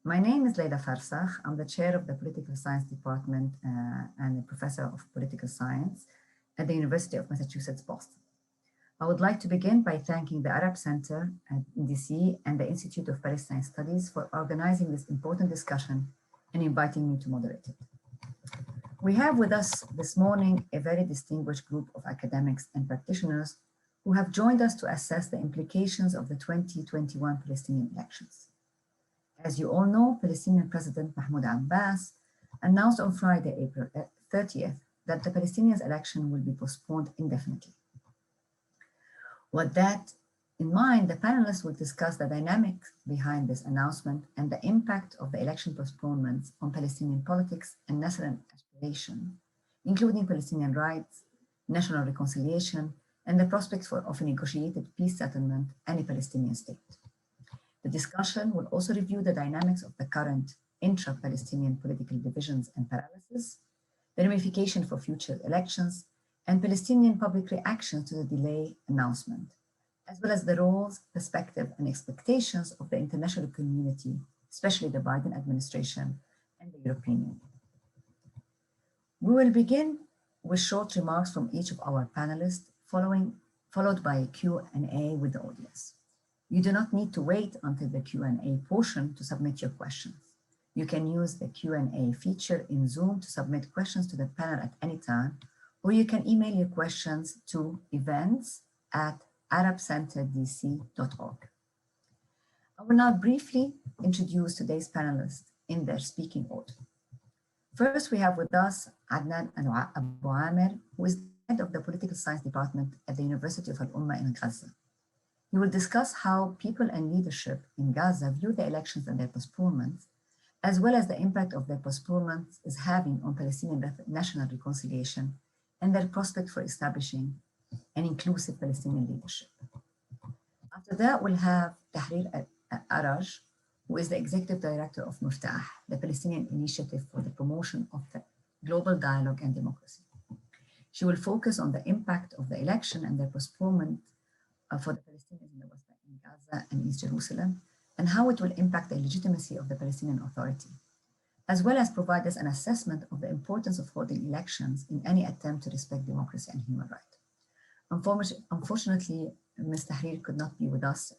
My name is Leila Farsakh. I'm the chair of the Political Science Department and a professor of political science at the University of Massachusetts, Boston. I would like to begin by thanking the Arab Center at DC and the Institute of Palestine Studies for organizing this important discussion and inviting me to moderate it. We have with us this morning a very distinguished group of academics and practitioners who have joined us to assess the implications of the 2021 Palestinian elections. As you all know, Palestinian President Mahmoud Abbas announced on Friday, April 30th, that the Palestinians' election will be postponed indefinitely. With that in mind, the panelists will discuss the dynamics behind this announcement and the impact of the election postponements on Palestinian politics and national aspiration, including Palestinian rights, national reconciliation, and the prospects of a negotiated peace settlement and a Palestinian state. The discussion will also review the dynamics of the current intra-Palestinian political divisions and paralysis, the ramification for future elections, and Palestinian public reactions to the delay announcement, as well as the roles, perspective, and expectations of the international community, especially the Biden administration and the European Union. We will begin with short remarks from each of our panelists, followed by a Q&A with the audience. You do not need to wait until the Q&A portion to submit your questions. You can use the Q&A feature in Zoom to submit questions to the panel at any time, or you can email your questions to events@arabcenterdc.org. I will now briefly introduce today's panelists in their speaking order. First, we have with us Adnan Abu Amir, who is the head of the Political Science Department at the University of Al-Ummah in Gaza. He will discuss how people and leadership in Gaza view the elections and their postponements, as well as the impact of their postponements is having on Palestinian national reconciliation and their prospect for establishing an inclusive Palestinian leadership. After that, we'll have Tahrir Araj, who is the executive director of Muftah, the Palestinian Initiative for the Promotion of the Global Dialogue and Democracy. She will focus on the impact of the election and their postponement for the Palestinians in the West Bank, in Gaza and East Jerusalem, and how it will impact the legitimacy of the Palestinian Authority, as well as provide us an assessment of the importance of holding elections in any attempt to respect democracy and human rights. Unfortunately, Ms. Tahrir could not be with us,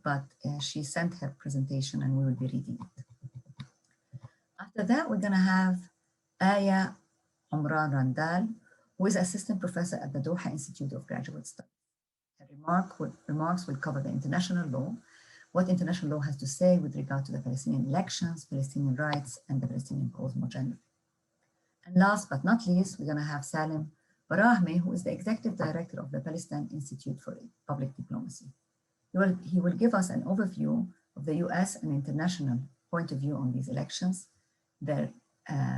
but she sent her presentation and we will be reading it. After that, we're gonna have Aya Omran Randal, who is assistant professor at the Doha Institute of Graduate Studies. Her remarks will cover the international law, what international law has to say with regard to the Palestinian elections, Palestinian rights, and the Palestinian cause more generally. And last but not least, we're going to have Salim Barahmi, who is the executive director of the Palestine Institute for Public Diplomacy. He will give us an overview of the US and international point of view on these elections, their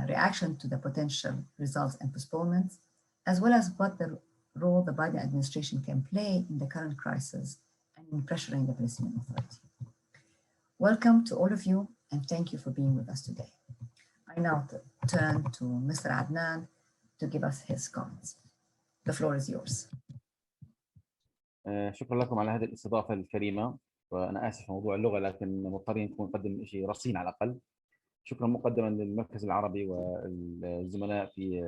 reaction to the potential results and postponements, as well as what the role the Biden administration can play in the current crisis and in pressuring the Palestinian Authority. Welcome to all of you, and thank you for being with us today. I now turn to Mr. Adnan to give us his comments. The floor is yours. شكرا لكم على هذه الاستضافة الكريمة، وأنا آسف موضوع اللغة لكن مضطرين نقدم شيء رصين على الأقل. شكرا مقدما للمركز العربي والزملاء في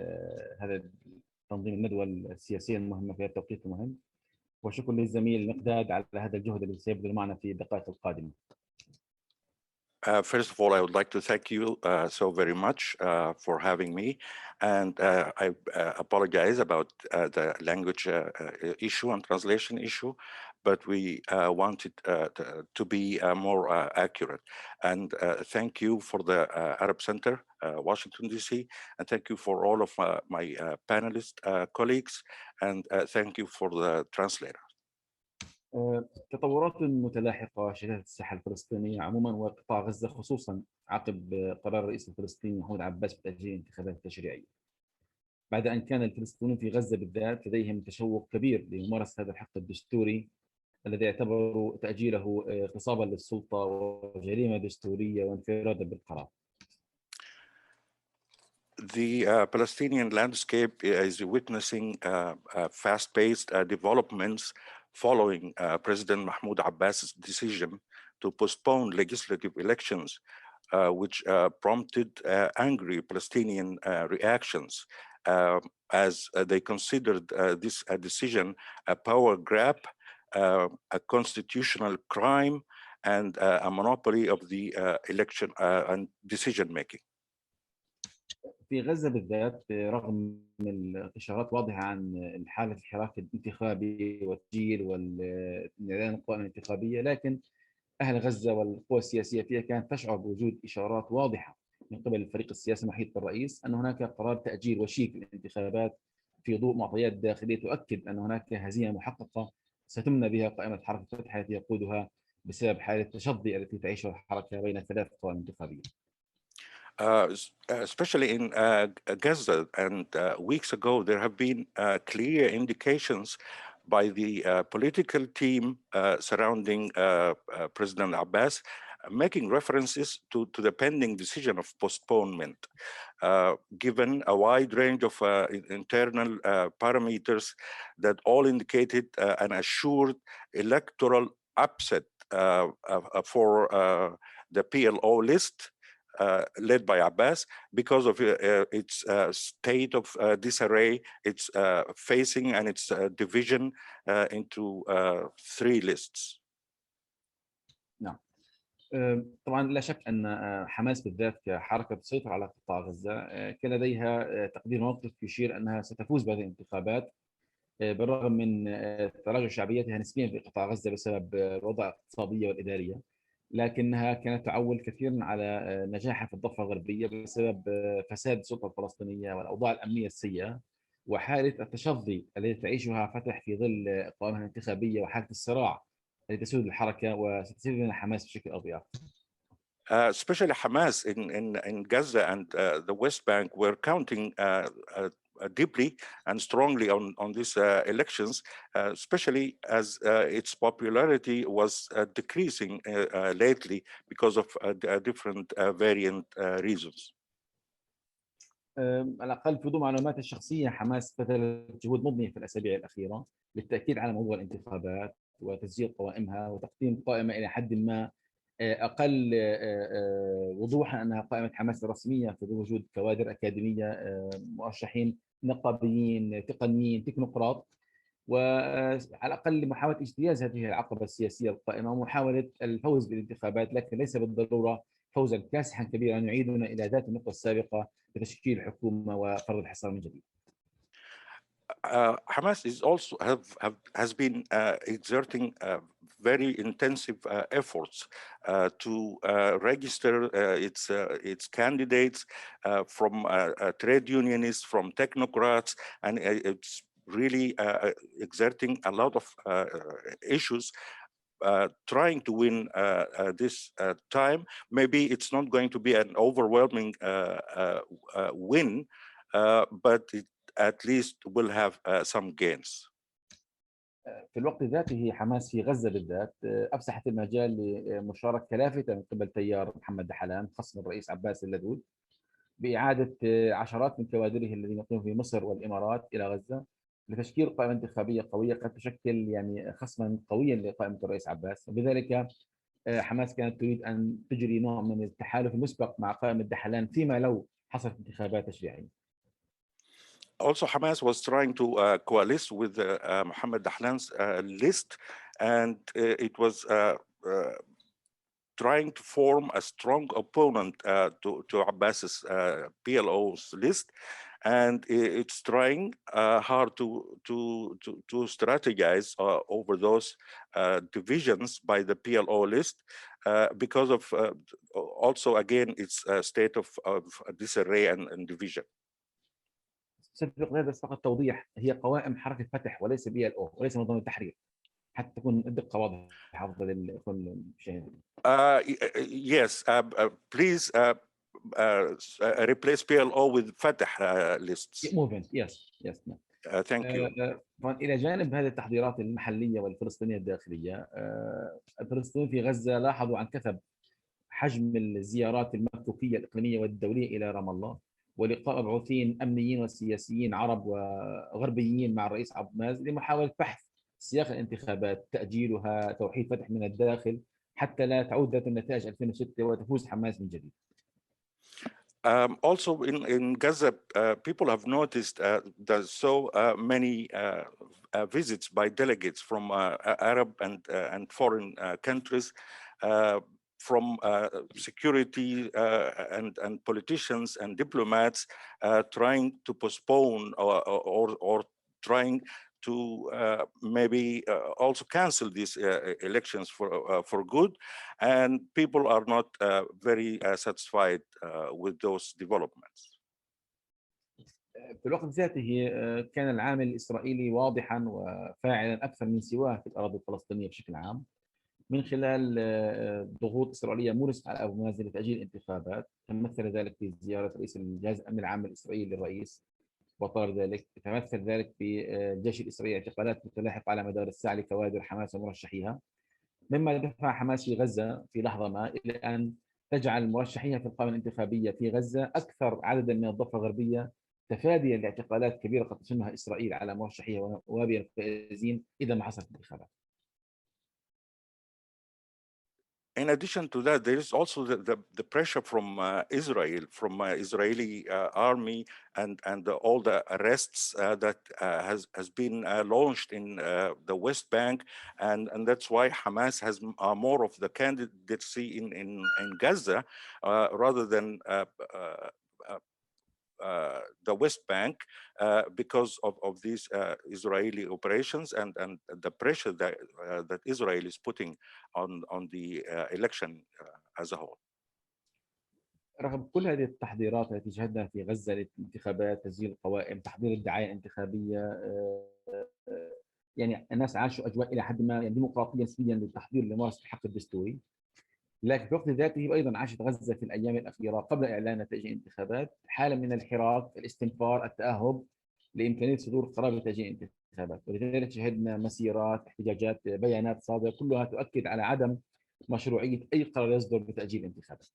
هذا تنظيم الندوة السياسية المهمة في التوقيت المهم، وشكرا للزميل مقداد على هذا الجهد الذي سيبذل معنا في الدقائق القادمة. First of all, I would like to thank you so very much for having me, and I apologize about the language issue and translation issue, but we wanted to be more accurate. And thank you for the Arab Center, Washington, D.C., and thank you for all of my panelist colleagues, and thank you for the translator. تطورات متلاحقة شهدت الساحة الفلسطينية عموما وقطاع غزة خصوصا عقب قرار الرئيس الفلسطيني محمود عباس بتأجيل الانتخابات التشريعية. بعد أن كان الفلسطينيون في غزة بالذات لديهم تشوق كبير لممارسة هذا الحق الدستوري الذي اعتبروا تأجيله اغتصابا للسلطة وجريمة دستورية وانفرادا بالقرار. The Palestinian landscape is witnessing fast-paced developments following President Mahmoud Abbas's decision to postpone legislative elections which prompted angry Palestinian reactions as they considered this decision a power grab, a constitutional crime, and a monopoly of the election and decision making. في غزة بالذات رغم الإشارات واضحة عن حالة الحراك الانتخابي والتسجيل والإعلان القوائم الانتخابية، لكن أهل غزة والقوى السياسية فيها كانت تشعر بوجود إشارات واضحة من قبل الفريق السياسي المحيط بالرئيس أن هناك قرار تأجيل وشيك للانتخابات في ضوء معطيات داخلية تؤكد أن هناك هزيمة محققة ستمنى بها قائمة حركة فتح التي يقودها بسبب حالة التشظي التي تعيشها الحركة بين ثلاث قوائم انتخابية. Especially in Gaza, and weeks ago, there have been clear indications by the political team surrounding President Abbas, making references to the pending decision of postponement, given a wide range of internal parameters that all indicated an assured electoral upset for the PLO list, led by Abbas, because of its state of disarray, its facing and its division into three lists. نعم. طبعا لا شك أن حماس بالذات كحركة تسيطر على قطاع غزة كان لديها تقدير موقف يشير أنها ستفوز بهذه الانتخابات بالرغم من تراجع شعبيتها نسبيا في قطاع غزة بسبب الوضع الاقتصادية والإدارية، لكنها كانت تعول كثيرا على نجاحها في الضفة الغربية بسبب فساد السلطة الفلسطينية والأوضاع الأمنية السيئة وحالة التشظي التي تعيشها فتح في ظل قوائمها الانتخابية وحالة الصراع التي تسود الحركة وستسير لنا حماس بشكل أو بآخر. Especially Hamas in Gaza and the West Bank were counting deeply and strongly on these elections, especially as its popularity was decreasing lately because of different variant reasons. على الأقل في ضوء معلوماتي الشخصية حماس بذلت جهود مضنية في الأسابيع الأخيرة للتأكيد على موضوع الانتخابات وتسجيل قوائمها وتقديم قائمة إلى حد ما أقل وضوحا أنها قائمة حماس الرسمية في وجود كوادر أكاديمية مرشحين نقابيين تقنيين تكنوقراط، وعلى الأقل محاولة اجتياز هذه العقبة السياسية القائمة ومحاولة الفوز بالانتخابات، لكن ليس بالضرورة فوزا كاسحا كبيرا يعيدنا إلى ذات النقطة السابقة بتشكيل حكومة وفرض الحصار من جديد. Hamas is also has been exerting very intensive efforts to register its candidates from trade unionists, from technocrats, and it's really exerting a lot of issues trying to win this time. Maybe it's not going to be an overwhelming win, but it at least will have some gains. في الوقت ذاته حماس في غزة بالذات أفسحت المجال لمشاركة لافتة من قبل تيار محمد دحلان خصم الرئيس عباس اللدود بإعادة عشرات من كوادره الذين يقيمون في مصر والإمارات إلى غزة لتشكيل قائمة انتخابية قوية قد تشكل يعني خصما قويا لقائمة الرئيس عباس، وبذلك حماس كانت تريد أن تجري نوع من التحالف المسبق مع قائمة دحلان فيما لو حصلت انتخابات تشريعية. Also, Hamas was trying to coalesce with Mohammed Dahlan's list, and it was trying to form a strong opponent to Abbas's PLO's list, and it's trying hard to strategize over those divisions by the PLO list because of also again its state of disarray and division. سبق هذا فقط توضيح، هي قوائم حركة فتح وليس PLO وليس منظمة التحرير حتى تكون الدقة واضحة أفضل للمشاهدين. Yes, please replace PLO with Fatah lists. Movement, yes. Thank you. إلى جانب هذه التحضيرات المحلية والفلسطينية الداخلية، الفلسطينيين في غزة لاحظوا عن كثب حجم الزيارات المكوكية الإقليمية والدولية إلى رام الله ولقاء مبعوثين أمنيين وسياسيين عرب وغربيين مع الرئيس عبد المازن لمحاولة بحث سياق الانتخابات، تأجيلها، توحيد فتح من الداخل حتى لا تعود ذات النتائج 2006 وتفوز حماس من جديد. Also in Gaza, people have noticed there's so many visits by delegates from Arab and foreign countries, from security and politicians and diplomats trying to postpone or trying to maybe also cancel these elections for good, and people are not very satisfied with those developments. في الوقت ذاته كان العامل الإسرائيلي واضحا وفاعلا أكثر من سواه في الأراضي الفلسطينية بشكل عام، من خلال ضغوط إسرائيلية مرسلة على أبو مازن لتأجيل الانتخابات. تمثل ذلك في زيارة رئيس الجهاز الأمني العام الإسرائيلي للرئيس وطلب ذلك. تمثل ذلك في الجيش الإسرائيلي اعتقالات متلاحقة على مدار الساعة لكوادر حماس ومرشحيها، مما دفع حماس في غزة في لحظة ما إلى أن تجعل مرشحيها في القائمة الانتخابية في غزة أكثر عددا من الضفة الغربية، تفاديا لاعتقالات كبيرة قد تشنها إسرائيل على مرشحيها وابي الفائزين إذا ما حصلت انتخابات. In addition to that, there is also the pressure from Israel, from Israeli army, and all the arrests that has been launched in the West Bank, and that's why Hamas has more of the candidacy in Gaza rather than the West Bank because of these Israeli operations and the pressure that Israel is putting on the election as a whole. رغم كل هذه التحضيرات التي شهدنا في غزة للانتخابات، تسجيل القوائم، تحضير الدعاية الانتخابية، يعني الناس عاشوا أجواء إلى حد ما يعني ديمقراطية نسبيا للتحضير لممارسة الحق الدستوري، لكن في وقت ذاته أيضا عاشت غزة في الأيام الأخيرة قبل إعلان نتائج الانتخابات حالة من الحراك، الاستنفار، التأهب لإمكانية صدور قرار بتأجيل الانتخابات، ولذلك شهدنا مسيرات، احتجاجات، بيانات صادرة كلها تؤكد على عدم مشروعية أي قرار يصدر بتأجيل الانتخابات.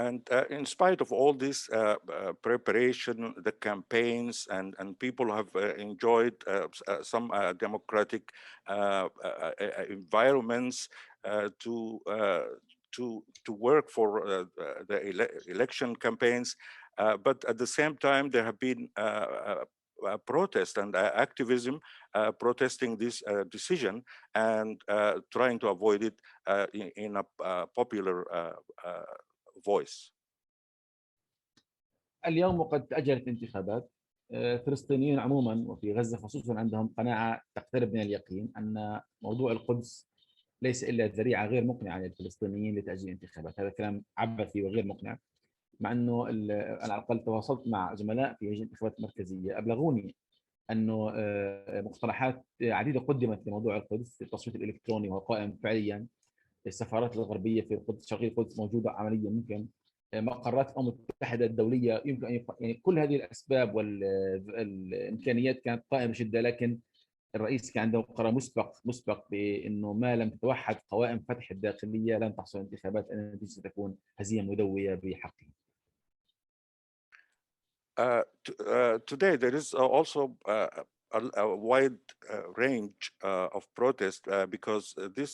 And in spite of all this preparation, the campaigns, and people have enjoyed some democratic environments to work for the election campaigns, but at the same time there have been protest and activism protesting this decision and trying to avoid it in a popular voice. اليوم وقد تأجلت الانتخابات، فلسطينيين عموما وفي غزة خصوصا عندهم قناعة تقترب من اليقين أن موضوع القدس ليس إلا ذريعة غير مقنعة للفلسطينيين لتأجيل الانتخابات. هذا كلام عبثي وغير مقنع، مع أنه أنا على الأقل تواصلت مع زملاء في هيئة الانتخابات المركزية أبلغوني أنه مقترحات عديدة قدمت لموضوع القدس، التصويت الإلكتروني وهو قائم فعليا، السفارات الغربية في القدس، شرقي القدس موجودة عمليا، ممكن مقرات الأمم المتحدة الدولية يمكن أن يعني كل هذه الأسباب والإمكانيات كانت قائمة بشدة، لكن الرئيس كان عنده قرار مسبق بأنه ما لم تتوحد قوائم فتح الداخلية لن تحصل انتخابات، النتيجة ستكون هزيمة مدوية بحقه. Today there is also a wide range of protest because this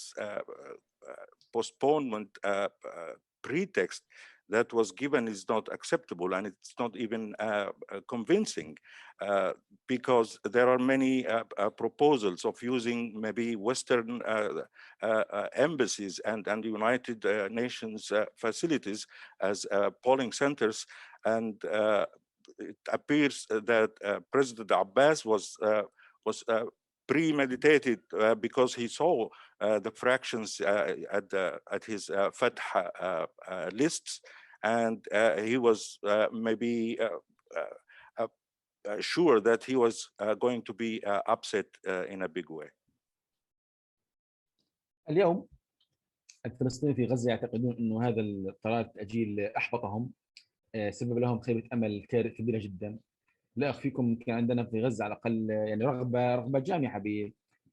postponement pretext that was given is not acceptable, and it's not even convincing because there are many proposals of using maybe Western embassies and United Nations facilities as polling centers, and it appears that President Abbas was premeditated because he saw the fractions at his Fatah lists, and he was maybe sure that he was going to be upset in a big way. اليوم الفلسطينيين في غزة يعتقدون أنه هذا القرار التأجيل أحبطهم، سبب لهم خيبة أمل كبيرة جدا. لا أخفيكم كان عندنا في غزة على الأقل يعني رغبة جامحة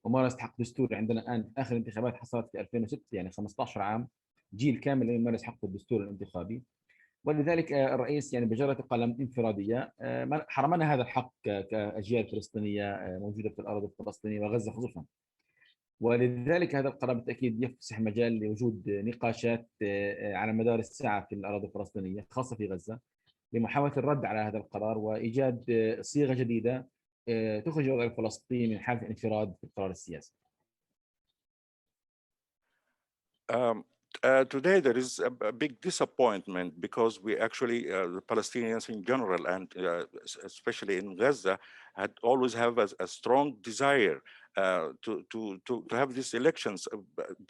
بممارسة حق دستوري. عندنا الآن آخر انتخابات حصلت في 2006، يعني 15 عام، جيل كامل يمارس حقه الدستوري الانتخابي، ولذلك الرئيس يعني بجرة قلم انفرادية حرمنا هذا الحق كأجيال فلسطينية موجودة في الأرض الفلسطينية وغزة خصوصا. ولذلك هذا القرار بالتأكيد يفسح مجال لوجود نقاشات على مدار الساعة في الأراضي الفلسطينية خاصة في غزة، لمحاولة الرد على هذا القرار وإيجاد صيغة جديدة تخرج الوضع الفلسطيني من حالة الانفراد في القرار السياسي. Today there is a big disappointment because we actually, the Palestinians in general and especially in Gaza, had always have a strong desire to have these elections,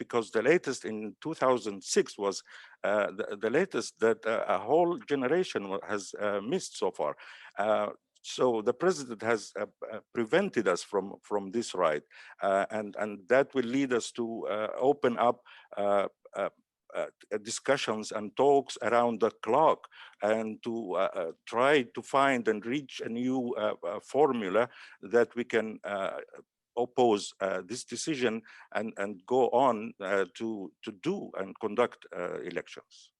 because the latest in 2006 was the latest that a whole generation has missed so far. So the president has prevented us from this right, and that will lead us to open up discussions and talks around the clock, and to try to find and reach a new formula that we can oppose this decision and go on to do and conduct elections.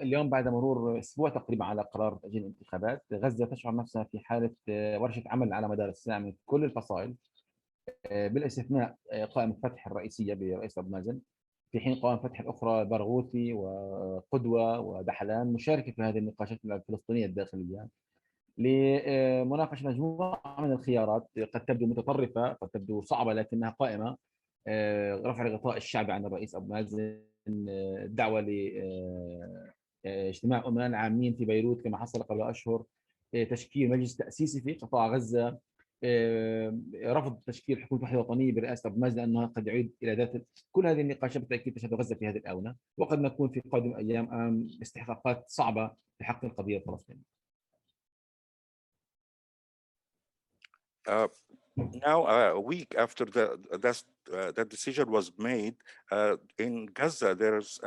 اليوم بعد مرور اسبوع تقريبا على قرار تاجيل الانتخابات، غزه تشعر نفسها في حاله ورشه عمل على مدار الساعه من كل الفصائل، بالاستثناء قائمه فتح الرئيسيه برئيس ابو مازن، في حين قوائم فتح الاخرى برغوثي وقدوه ودحلان مشاركه في هذه النقاشات الفلسطينيه الداخليه لمناقشه مجموعه من الخيارات قد تبدو متطرفه، قد تبدو صعبه، لكنها قائمه: رفع الغطاء الشعبي عن الرئيس ابو مازن، الدعوه لاجتماع امناء عامين في بيروت كما حصل قبل اشهر، تشكيل مجلس تاسيسي في قطاع غزه، رفض تشكيل حكومه وحده وطنيه برئاسه ابو مازن لانها قد يعيد الى ذات. كل هذه النقاشات بالتاكيد تشهد غزه في هذه الاونه، وقد نكون في قادم ايام امام استحقاقات صعبه في حق القضيه الفلسطينيه. Now, a week after that decision was made, in Gaza, there's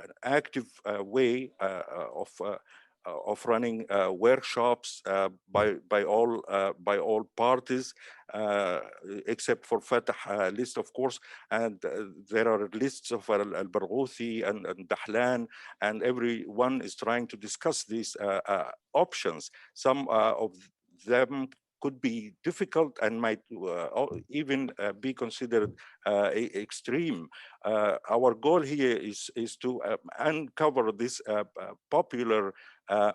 an active way of running workshops by all parties, except for Fatah list, of course, and there are lists of al-Barghouthi and Dahlan, and everyone is trying to discuss these options. Some of them could be difficult and might even be considered extreme. Our goal here is to uncover this popular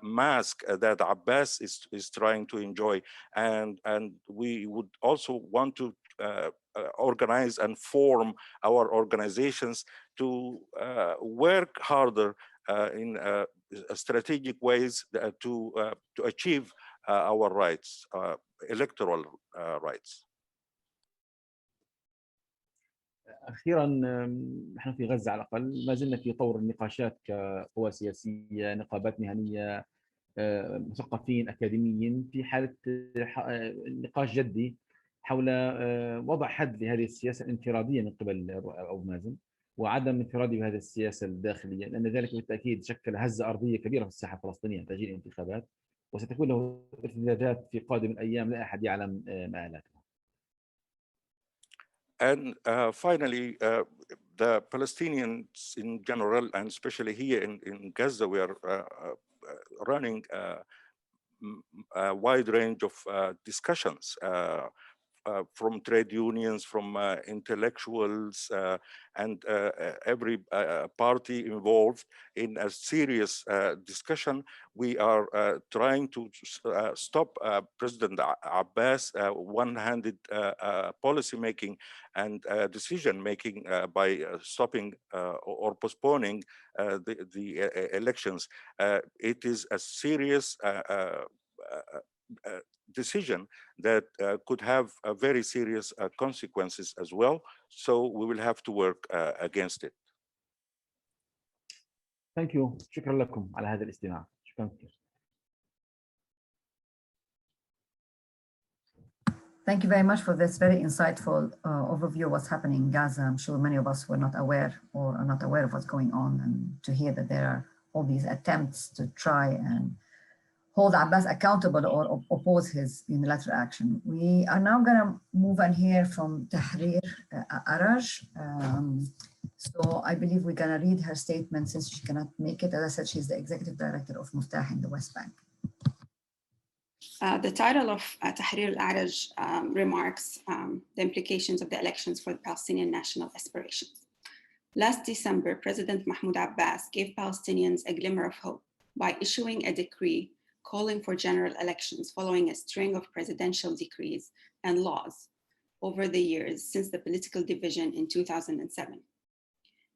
mask that Abbas is trying to enjoy, and we would also want to organize and form our organizations to work harder in strategic ways to achieve our rights, electoral rights. اخيرا، نحن في غزه على الاقل ما زلنا في طور النقاشات كقوى سياسيه، نقابات مهنيه، مثقفين اكاديميين، في حاله نقاش جدي حول وضع حد لهذه السياسه الانفراديه من قبل ابو مازن وعدم انفراده بهذه السياسه الداخليه، لان ذلك بالتاكيد شكل هزه ارضيه كبيره في الساحه الفلسطينيه تاجيل الانتخابات، وستكون له ارتدادات في قادم الايام لا احد يعلم مآلاتها. And finally, the Palestinians in general, and especially here in Gaza, we are running a wide range of discussions from trade unions, from intellectuals, and every party involved in a serious discussion. We are trying to stop President Abbas' one-handed policy making and decision making by stopping or postponing the elections. It is a serious decision that could have very serious consequences as well. So we will have to work against it. Thank you. شكرا لكم على هذا الاستماع. شكرا كثير. Thank you very much for this very insightful overview of what's happening in Gaza. I'm sure many of us were not aware or are not aware of what's going on, and to hear that there are all these attempts to try and hold Abbas accountable or oppose his unilateral action. We are now going to move and hear from Tahrir Araj. So I believe we're going to read her statement since she cannot make it. As I said, she's the executive director of Muftah in the West Bank. The title of Tahrir al-Araj remarks the implications of the elections for the Palestinian national aspirations. Last December, President Mahmoud Abbas gave Palestinians a glimmer of hope by issuing a decree calling for general elections following a string of presidential decrees and laws over the years since the political division in 2007.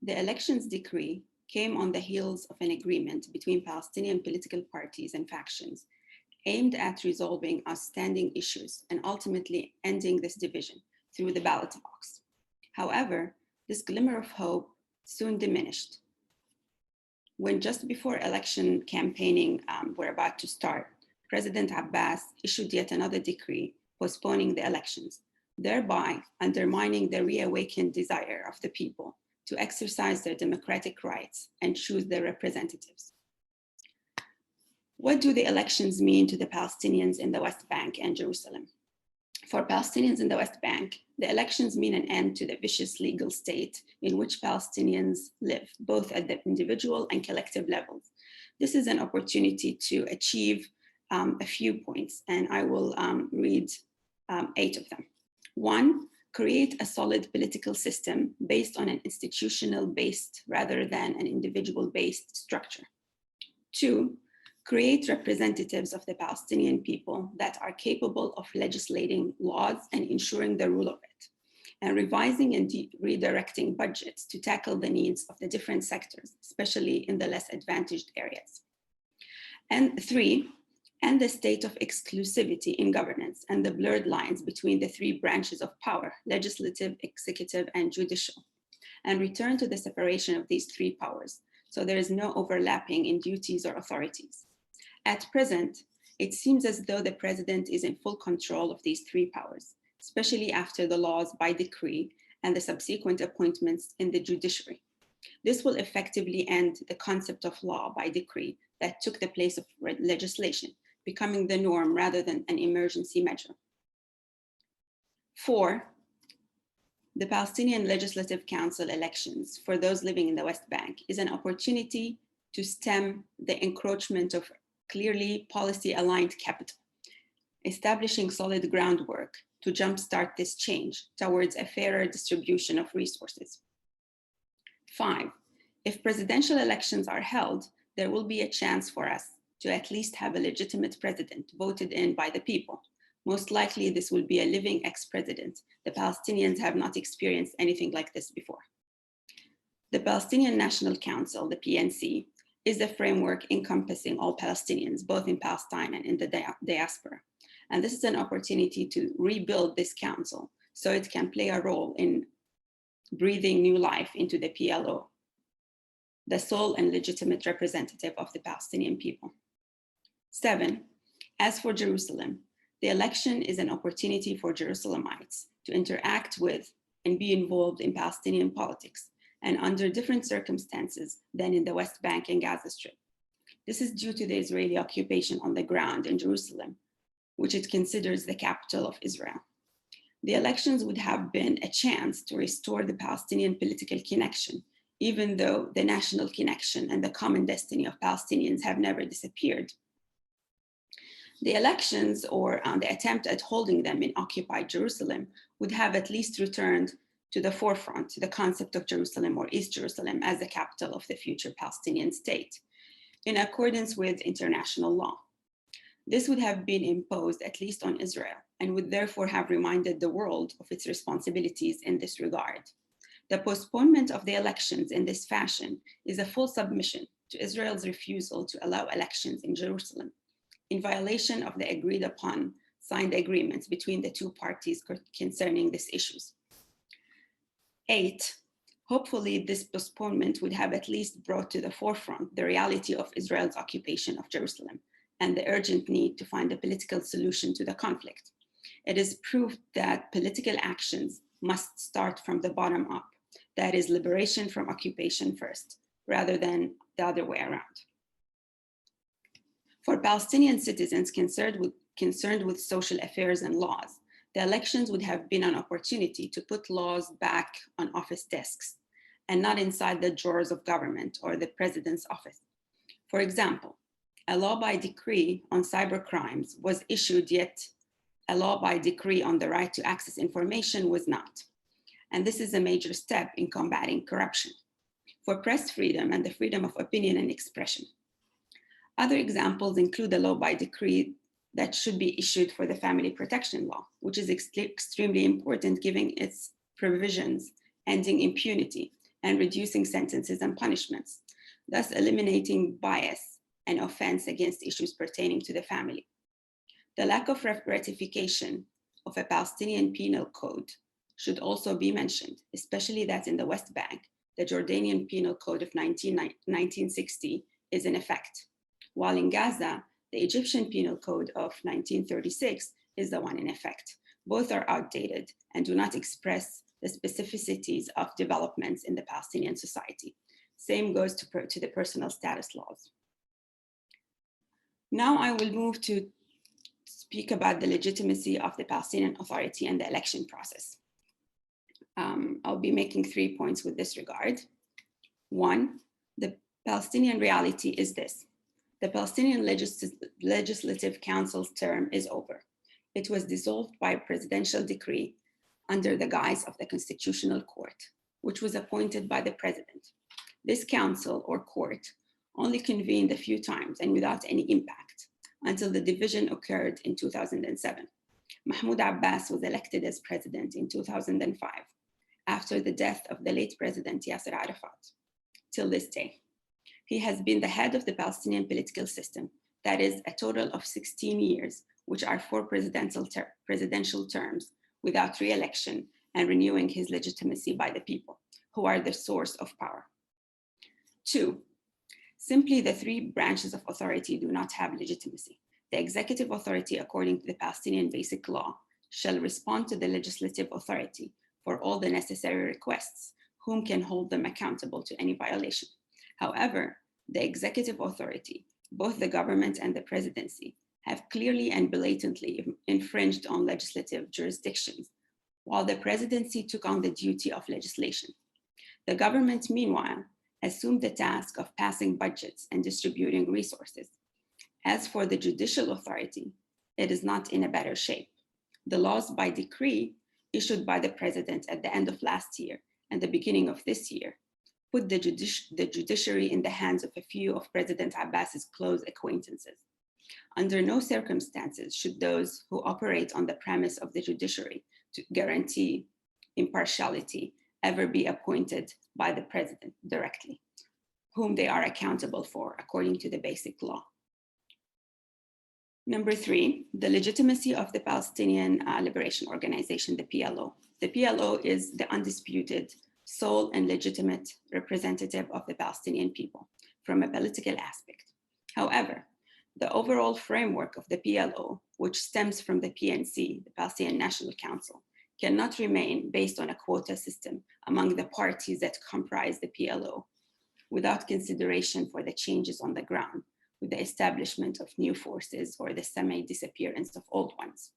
The elections decree came on the heels of an agreement between Palestinian political parties and factions aimed at resolving outstanding issues and ultimately ending this division through the ballot box. However, this glimmer of hope soon diminished when, just before election campaigning were about to start, President Abbas issued yet another decree postponing the elections, thereby undermining the reawakened desire of the people to exercise their democratic rights and choose their representatives. What do the elections mean to the Palestinians in the West Bank and Jerusalem? For Palestinians in the West Bank, the elections mean an end to the vicious legal state in which Palestinians live, both at the individual and collective levels. This is an opportunity to achieve a few points, and I will read 8 of them. 1, create a solid political system based on an institutional-based rather than an individual-based structure. 2, create representatives of the Palestinian people that are capable of legislating laws and ensuring the rule of it, and revising and redirecting budgets to tackle the needs of the different sectors, especially in the less advantaged areas. And 3, end the state of exclusivity in governance and the blurred lines between the 3 branches of power, legislative, executive, and judicial, and return to the separation of these 3 powers, so there is no overlapping in duties or authorities. At present, it seems as though the president is in full control of these 3 powers, especially after the laws by decree and the subsequent appointments in the judiciary. This will effectively end the concept of law by decree that took the place of legislation, becoming the norm rather than an emergency measure. 4, the Palestinian Legislative Council elections for those living in the West Bank is an opportunity to stem the encroachment of clearly policy-aligned capital, establishing solid groundwork to jumpstart this change towards a fairer distribution of resources. 5, if presidential elections are held, there will be a chance for us to at least have a legitimate president voted in by the people. Most likely, this will be a living ex-president. The Palestinians have not experienced anything like this before. The Palestinian National Council, the PNC, is a framework encompassing all Palestinians, both in Palestine and in the diaspora. And this is an opportunity to rebuild this council so it can play a role in breathing new life into the PLO, the sole and legitimate representative of the Palestinian people. 7, as for Jerusalem, the election is an opportunity for Jerusalemites to interact with and be involved in Palestinian politics, and under different circumstances than in the West Bank and Gaza Strip. This is due to the Israeli occupation on the ground in Jerusalem, which it considers the capital of Israel. The elections would have been a chance to restore the Palestinian political connection, even though the national connection and the common destiny of Palestinians have never disappeared. The elections, or the attempt at holding them in occupied Jerusalem, would have at least returned to the forefront the concept of Jerusalem or East Jerusalem as the capital of the future Palestinian state, in accordance with international law. This would have been imposed at least on Israel and would therefore have reminded the world of its responsibilities in this regard. The postponement of the elections in this fashion is a full submission to Israel's refusal to allow elections in Jerusalem, in violation of the agreed upon signed agreements between the 2 parties concerning these issues. 8, hopefully this postponement would have at least brought to the forefront the reality of Israel's occupation of Jerusalem and the urgent need to find a political solution to the conflict. It is proof that political actions must start from the bottom up, that is, liberation from occupation first, rather than the other way around. For Palestinian citizens concerned with social affairs and laws, the elections would have been an opportunity to put laws back on office desks and not inside the drawers of government or the president's office. For example, A law by decree on cybercrimes was issued, yet a law by decree on the right to access information was not. And this is a major step in combating corruption for press freedom and the freedom of opinion and expression. Other examples include the law by decree that should be issued for the family protection law, which is extremely important given its provisions ending impunity and reducing sentences and punishments, thus eliminating bias and offense against issues pertaining to the family. The lack of ratification of a Palestinian penal code should also be mentioned, especially that in the West Bank, the Jordanian Penal Code of 1960 is in effect, while in Gaza, the Egyptian Penal Code of 1936 is the one in effect. Both are outdated and do not express the specificities of developments in the Palestinian society. Same goes to the personal status laws. Now I will move to speak about the legitimacy of the Palestinian Authority and the election process. I'll be making 3 points with this regard. One, the Palestinian reality is this. The Palestinian Legislative Council's term is over. It was dissolved by a presidential decree under the guise of the Constitutional Court, which was appointed by the president. This council or court only convened a few times and without any impact until the division occurred in 2007. Mahmoud Abbas was elected as president in 2005 after the death of the late president Yasser Arafat. Till this day, he has been the head of the Palestinian political system, that is a total of 16 years, which are 4 presidential terms without re-election and renewing his legitimacy by the people, who are the source of power. 2, simply the 3 branches of authority do not have legitimacy. The executive authority, according to the Palestinian Basic Law, shall respond to the legislative authority for all the necessary requests, whom can hold them accountable to any violation. However, the executive authority, both the government and the presidency, have clearly and blatantly infringed on legislative jurisdictions, while the presidency took on the duty of legislation. The government, meanwhile, assumed the task of passing budgets and distributing resources. As for the judicial authority, it is not in a better shape. The laws by decree issued by the president at the end of last year and the beginning of this year put the judiciary in the hands of a few of President Abbas's close acquaintances. Under no circumstances should those who operate on the premise of the judiciary to guarantee impartiality ever be appointed by the president directly, whom they are accountable for according to the Basic Law. Number 3, the legitimacy of the Palestinian Liberation Organization, the PLO. The PLO is the undisputed sole and legitimate representative of the Palestinian people from a political aspect. However, the overall framework of the PLO, which stems from the PNC, the Palestinian National Council, cannot remain based on a quota system among the parties that comprise the PLO without consideration for the changes on the ground with the establishment of new forces or the semi-disappearance of old ones.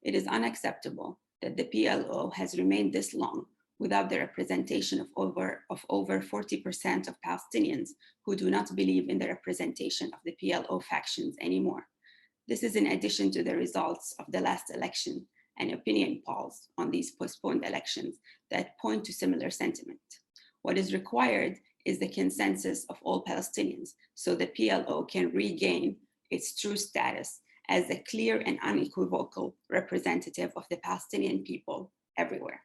It is unacceptable that the PLO has remained this long without the representation of over 40% of Palestinians who do not believe in the representation of the PLO factions anymore. This is in addition to the results of the last election and opinion polls on these postponed elections that point to similar sentiment. What is required is the consensus of all Palestinians so the PLO can regain its true status as a clear and unequivocal representative of the Palestinian people everywhere.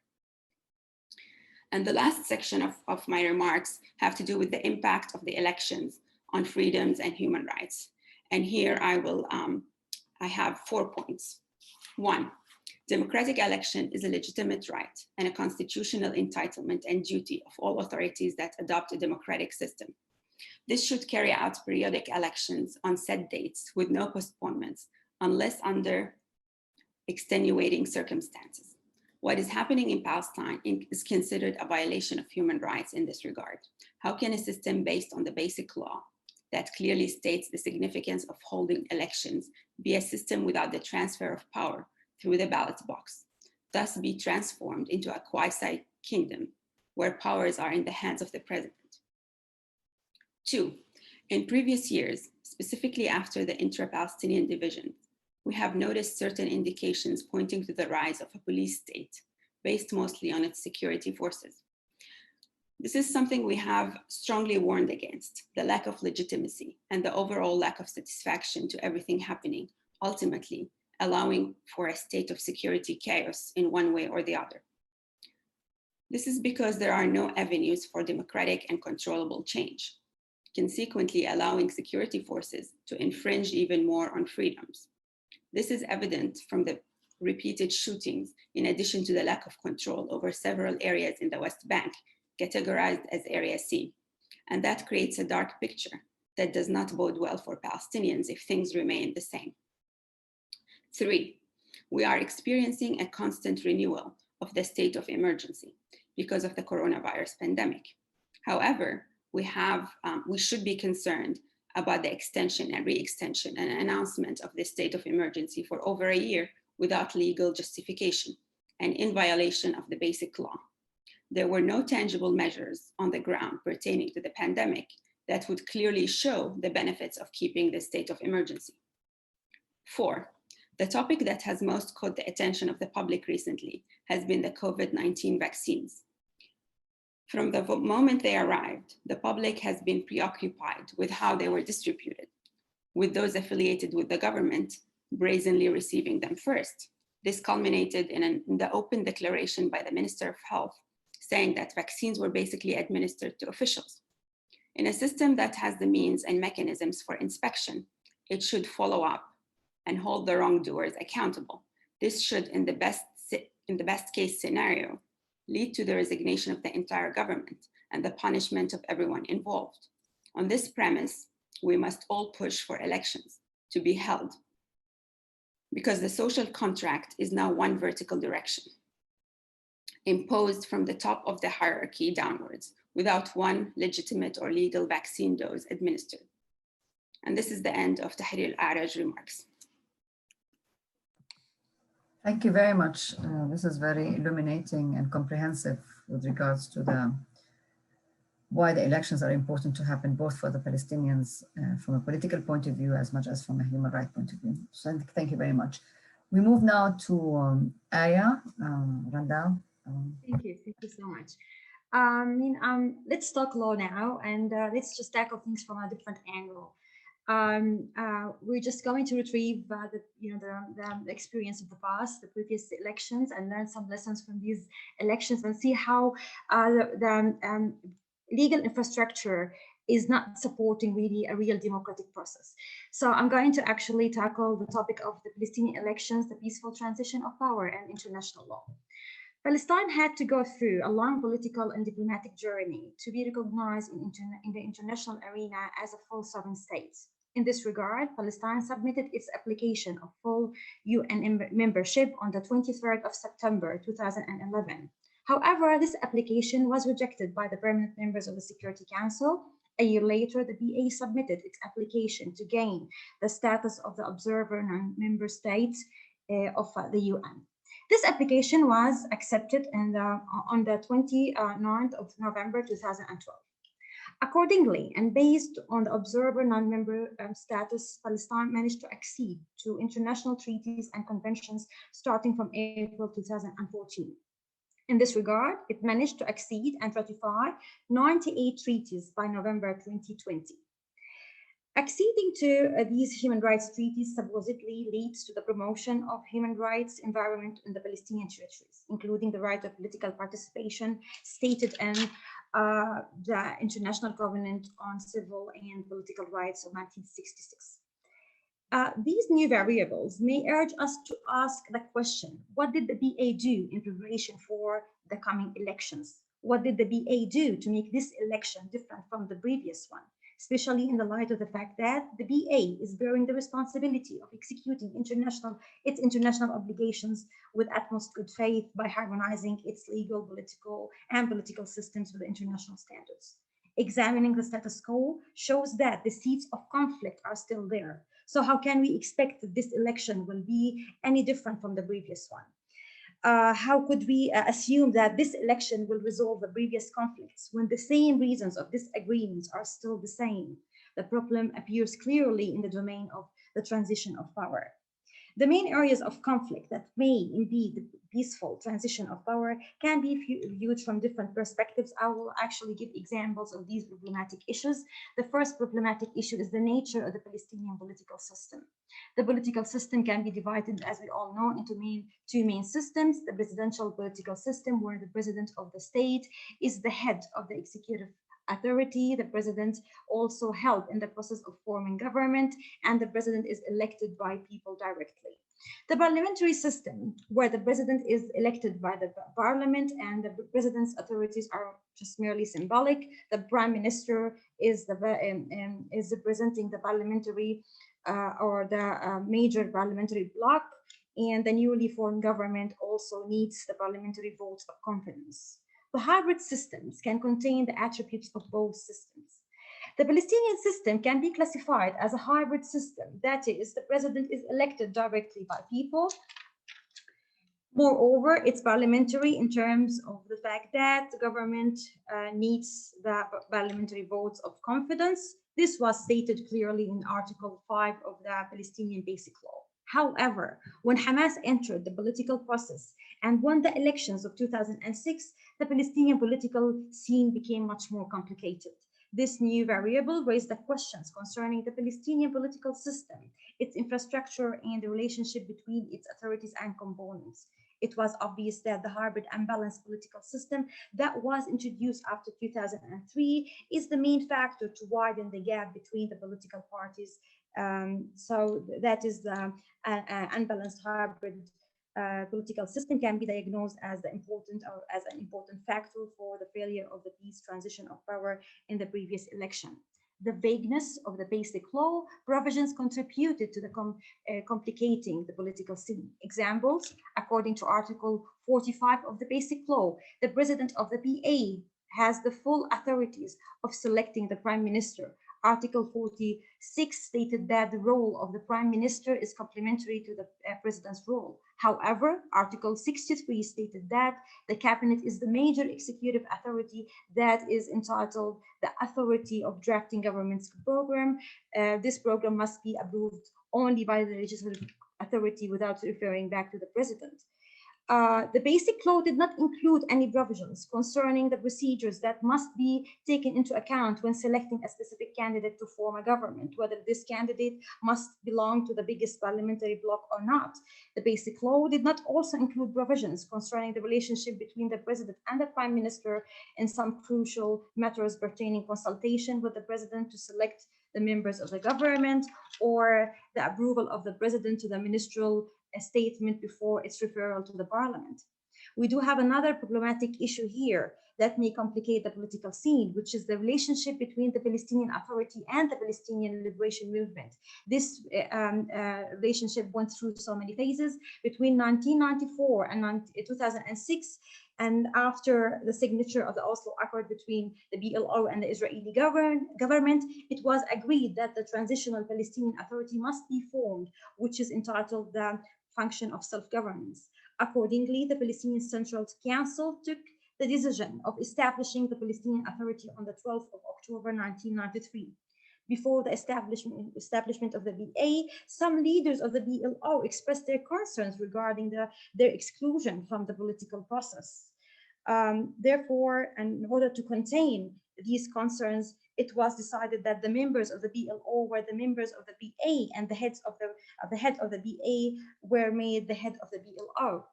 And the last section of my remarks have to do with the impact of the elections on freedoms and human rights. And here I have 4 points. 1, democratic election is a legitimate right and a constitutional entitlement and duty of all authorities that adopt a democratic system. This should carry out periodic elections on set dates with no postponements unless under extenuating circumstances. What is happening in Palestine is considered a violation of human rights in this regard. How can a system based on the Basic Law that clearly states the significance of holding elections be a system without the transfer of power through the ballot box, thus be transformed into a quasi-kingdom where powers are in the hands of the president? 2, In previous years, specifically after the intra-Palestinian division, we have noticed certain indications pointing to the rise of a police state based mostly on its security forces. This is something we have strongly warned against, the lack of legitimacy and the overall lack of satisfaction to everything happening, ultimately allowing for a state of security chaos in one way or the other. This is because there are no avenues for democratic and controllable change, consequently allowing security forces to infringe even more on freedoms. This is evident from the repeated shootings, in addition to the lack of control over several areas in the West Bank, categorized as Area C. And that creates a dark picture that does not bode well for Palestinians if things remain the same. 3, we are experiencing a constant renewal of the state of emergency because of the coronavirus pandemic. However, we should be concerned about the extension and re-extension and announcement of the state of emergency for over a year without legal justification and in violation of the basic law. There were no tangible measures on the ground pertaining to the pandemic that would clearly show the benefits of keeping the state of emergency. 4, the topic that has most caught the attention of the public recently has been the COVID-19 vaccines. From the moment they arrived, the public has been preoccupied with how they were distributed, with those affiliated with the government brazenly receiving them first. This culminated in the open declaration by the Minister of Health, saying that vaccines were basically administered to officials. In a system that has the means and mechanisms for inspection, it should follow up and hold the wrongdoers accountable. This should, in the best case scenario, lead to the resignation of the entire government and the punishment of everyone involved. On this premise, we must all push for elections to be held, because the social contract is now one vertical direction, imposed from the top of the hierarchy downwards, without one legitimate or legal vaccine dose administered. And this is the end of Tahrir al-A'raj's remarks. Thank you very much. This is very illuminating and comprehensive with regards to why the elections are important to happen, both for the Palestinians from a political point of view, as much as from a human rights point of view. So thank you very much. We move now to Aya Randall. Thank you so much. Let's talk law now, and let's just tackle things from a different angle. We're just going to retrieve the experience of the past, the previous elections, and learn some lessons from these elections, and see how the legal infrastructure is not supporting really a real democratic process. So I'm going to actually tackle the topic of the Palestinian elections, the peaceful transition of power, and international law. Palestine had to go through a long political and diplomatic journey to be recognized in the international arena as a full sovereign state. In this regard, Palestine submitted its application of full UN membership on the 23rd of September 2011. However, this application was rejected by the permanent members of the Security Council. A year later, the BA submitted its application to gain the status of the observer non-member state of the UN. This application was accepted on the 29th of November 2012. Accordingly, and based on the observer non-member status, Palestine managed to accede to international treaties and conventions starting from April 2014. In this regard, it managed to accede and ratify 98 treaties by November 2020. Acceding to these human rights treaties supposedly leads to the promotion of human rights environment in the Palestinian territories, including the right of political participation stated in the International Covenant on Civil and Political Rights of 1966. These new variables may urge us to ask the question, what did the BA do in preparation for the coming elections? What did the BA do to make this election different from the previous one, especially in the light of the fact that the BA is bearing the responsibility of executing its international obligations with utmost good faith by harmonizing its legal, political systems with international standards. Examining the status quo shows that the seeds of conflict are still there. So how can we expect that this election will be any different from the previous one? How could we assume that this election will resolve the previous conflicts when the same reasons of disagreements are still the same? The problem appears clearly in the domain of the transition of power. The main areas of conflict that may impede the peaceful transition of power can be viewed from different perspectives. I will actually give examples of these problematic issues. The first problematic issue is the nature of the Palestinian political system. The political system can be divided, as we all know, into two main systems: the presidential political system, where the president of the state is the head of the executive authority. The president also helped in the process of forming government, and the president is elected by people directly. The parliamentary system, where the president is elected by the parliament and the president's authorities are just merely symbolic. The prime minister is representing the parliamentary or the major parliamentary bloc, and the newly formed government also needs the parliamentary votes of confidence. The hybrid systems can contain the attributes of both systems. The Palestinian system can be classified as a hybrid system. That is, the president is elected directly by people. Moreover, it's parliamentary in terms of the fact that the government needs the parliamentary votes of confidence. This was stated clearly in Article 5 of the Palestinian Basic Law. However, when Hamas entered the political process and won the elections of 2006, the Palestinian political scene became much more complicated. This new variable raised the questions concerning the Palestinian political system, its infrastructure, and the relationship between its authorities and components. It was obvious that the hybrid and balanced political system that was introduced after 2003 is the main factor to widen the gap between the political parties. So that is the unbalanced hybrid political system can be diagnosed as an important factor for the failure of the peace transition of power in the previous election. The vagueness of the basic law provisions contributed to the complicating the political scene. Examples: according to Article 45 of the basic law, the president of the PA has the full authorities of selecting the prime minister. Article 46 stated that the role of the prime minister is complementary to the president's role. However, Article 63 stated that the cabinet is the major executive authority that is entitled the authority of drafting government's program. This program must be approved only by the legislative authority without referring back to the president. The basic law did not include any provisions concerning the procedures that must be taken into account when selecting a specific candidate to form a government, whether this candidate must belong to the biggest parliamentary bloc or not. The basic law did not also include provisions concerning the relationship between the president and the prime minister in some crucial matters pertaining consultation with the president to select the members of the government, or the approval of the president to the ministerial a statement before its referral to the parliament. We do have another problematic issue here that may complicate the political scene, which is the relationship between the Palestinian Authority and the Palestinian Liberation Movement. This relationship went through so many phases between 1994 and 2006, and after the signature of the Oslo Accord between the PLO and the Israeli government, it was agreed that the Transitional Palestinian Authority must be formed, which is entitled the function of self-governance. Accordingly, the Palestinian Central Council took the decision of establishing the Palestinian Authority on the 12th of October 1993. Before the establishment of the BA, some leaders of the PLO expressed their concerns regarding their exclusion from the political process. Therefore, and in order to contain these concerns, it was decided that the members of the PLO were the members of the BA, and the head of the BA were made the head of the PLO.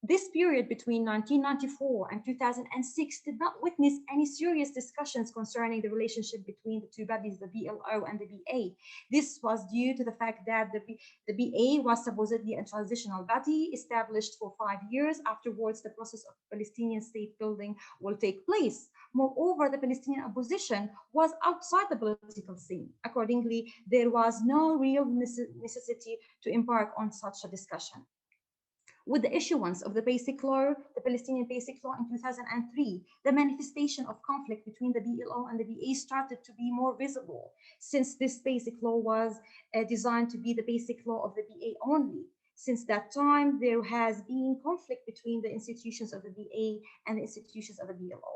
This period between 1994 and 2006 did not witness any serious discussions concerning the relationship between the two bodies, the PLO and the BA. This was due to the fact that the BA was supposedly a transitional body established for 5 years. Afterwards, the process of Palestinian state building will take place. Moreover, the Palestinian opposition was outside the political scene. Accordingly, there was no real necessity to embark on such a discussion. With the issuance of the Basic Law, the Palestinian Basic Law in 2003, the manifestation of conflict between the PLO and the BA started to be more visible, since this Basic Law was designed to be the Basic Law of the BA only. Since that time, there has been conflict between the institutions of the BA and the institutions of the PLO.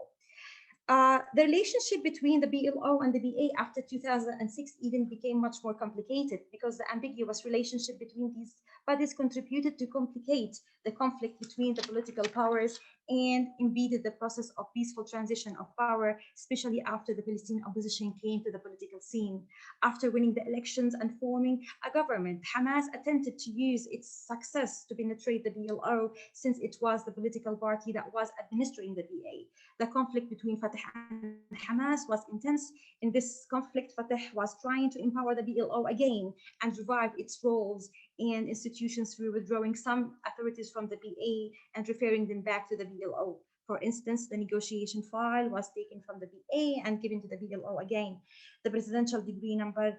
The relationship between the PLO and the BA after 2006 even became much more complicated because the ambiguous relationship between these bodies contributed to complicate the conflict between the political powers and impeded the process of peaceful transition of power, especially after the Palestinian opposition came to the political scene. After winning the elections and forming a government, Hamas attempted to use its success to penetrate the PLO since it was the political party that was administering the BA. The conflict between Fatah and Hamas was intense. In this conflict, Fatah was trying to empower the PLO again and revive its roles and institutions through withdrawing some authorities from the BA and referring them back to the PLO. For instance, the negotiation file was taken from the BA and given to the PLO again. The presidential decree number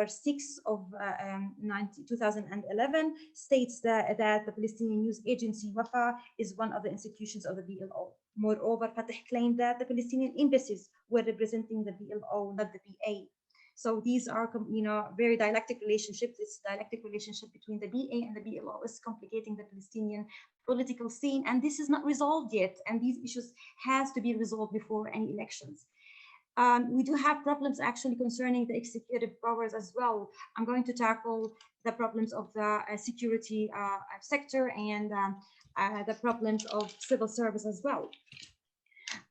6 of 2011 states that the Palestinian News Agency, WAFA, is one of the institutions of the PLO. Moreover, Fatah claimed that the Palestinian embassies were representing the PLO, not the BA. So these are, very dialectic relationships. This dialectic relationship between the BA and the PLO is complicating the Palestinian political scene, and this is not resolved yet. And these issues has to be resolved before any elections. We do have problems actually concerning the executive powers as well. I'm going to tackle the problems of the security sector and the problems of civil service as well.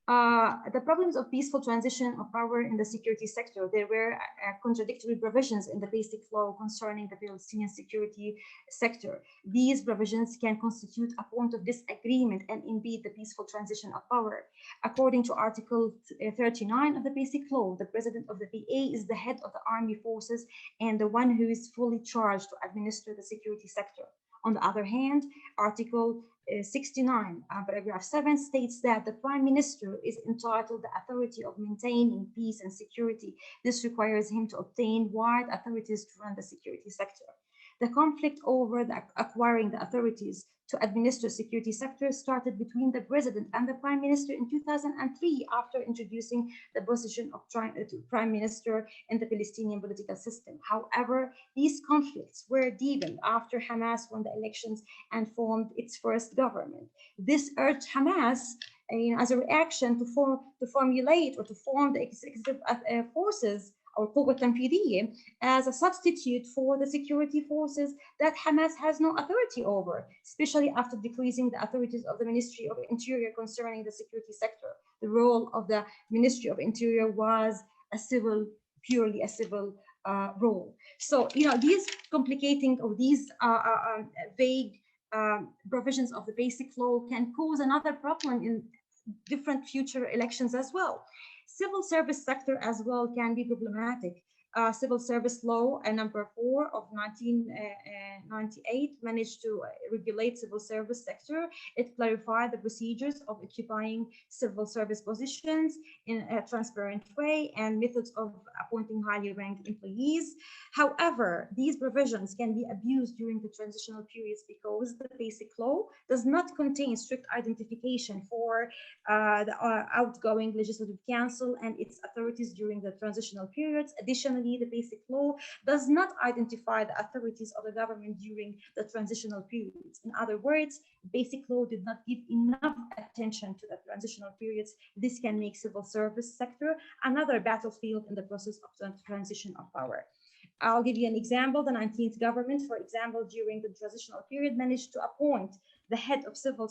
The problems of peaceful transition of power in the security sector. There were contradictory provisions in the basic law concerning the Palestinian security sector. These provisions can constitute a point of disagreement and impede the peaceful transition of power. According to Article 39 of the basic law, the president of the PA is the head of the army forces and the one who is fully charged to administer the security sector. On the other hand, Article 69, paragraph 7 states that the Prime Minister is entitled the authority of maintaining peace and security. This requires him to obtain wide authorities to run the security sector. The conflict over acquiring the authorities to administer security sector started between the President and the Prime Minister in 2003 after introducing the position of Prime Minister in the Palestinian political system. However, these conflicts were deepened after Hamas won the elections and formed its first government. This urged Hamas as a reaction to formulate or to form the executive forces or Quwwa Tanfidiyya as a substitute for the security forces that Hamas has no authority over, especially after decreasing the authorities of the Ministry of Interior concerning the security sector. The role of the Ministry of Interior was purely a civil role. So, these complicating or these vague provisions of the basic law can cause another problem in different future elections as well. Civil service sector as well can be problematic. Civil service law number 4 of 1998 managed to regulate civil service sector. It clarified the procedures of occupying civil service positions in a transparent way and methods of appointing highly ranked employees. However, these provisions can be abused during the transitional periods because the basic law does not contain strict identification for the outgoing legislative council and its authorities during the transitional periods. Additionally, the basic law does not identify the authorities of the government during the transitional periods. In other words, basic law did not give enough attention to the transitional periods. This can make civil service sector another battlefield in the process of the transition of power. I'll give you an example. The 19th government, for example, during the transitional period managed to appoint the head of civil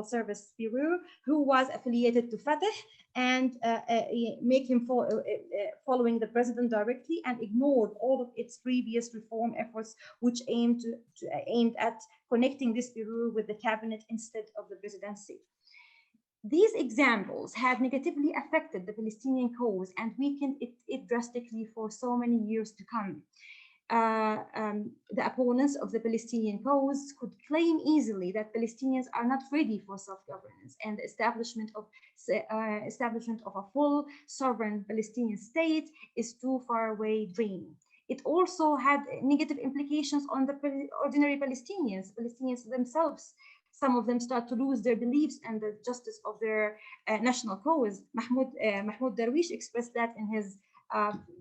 service bureau who was affiliated to Fatah and make him following the president directly and ignored all of its previous reform efforts which aimed at connecting this bureau with the cabinet instead of the presidency. These examples have negatively affected the Palestinian cause and weakened it drastically for so many years to come. The opponents of the Palestinian cause could claim easily that Palestinians are not ready for self-governance and the establishment of a full sovereign Palestinian state is too far away dream. It also had negative implications on the ordinary Palestinians themselves. Some of them start to lose their beliefs and the justice of their national cause. Mahmoud Darwish expressed that in his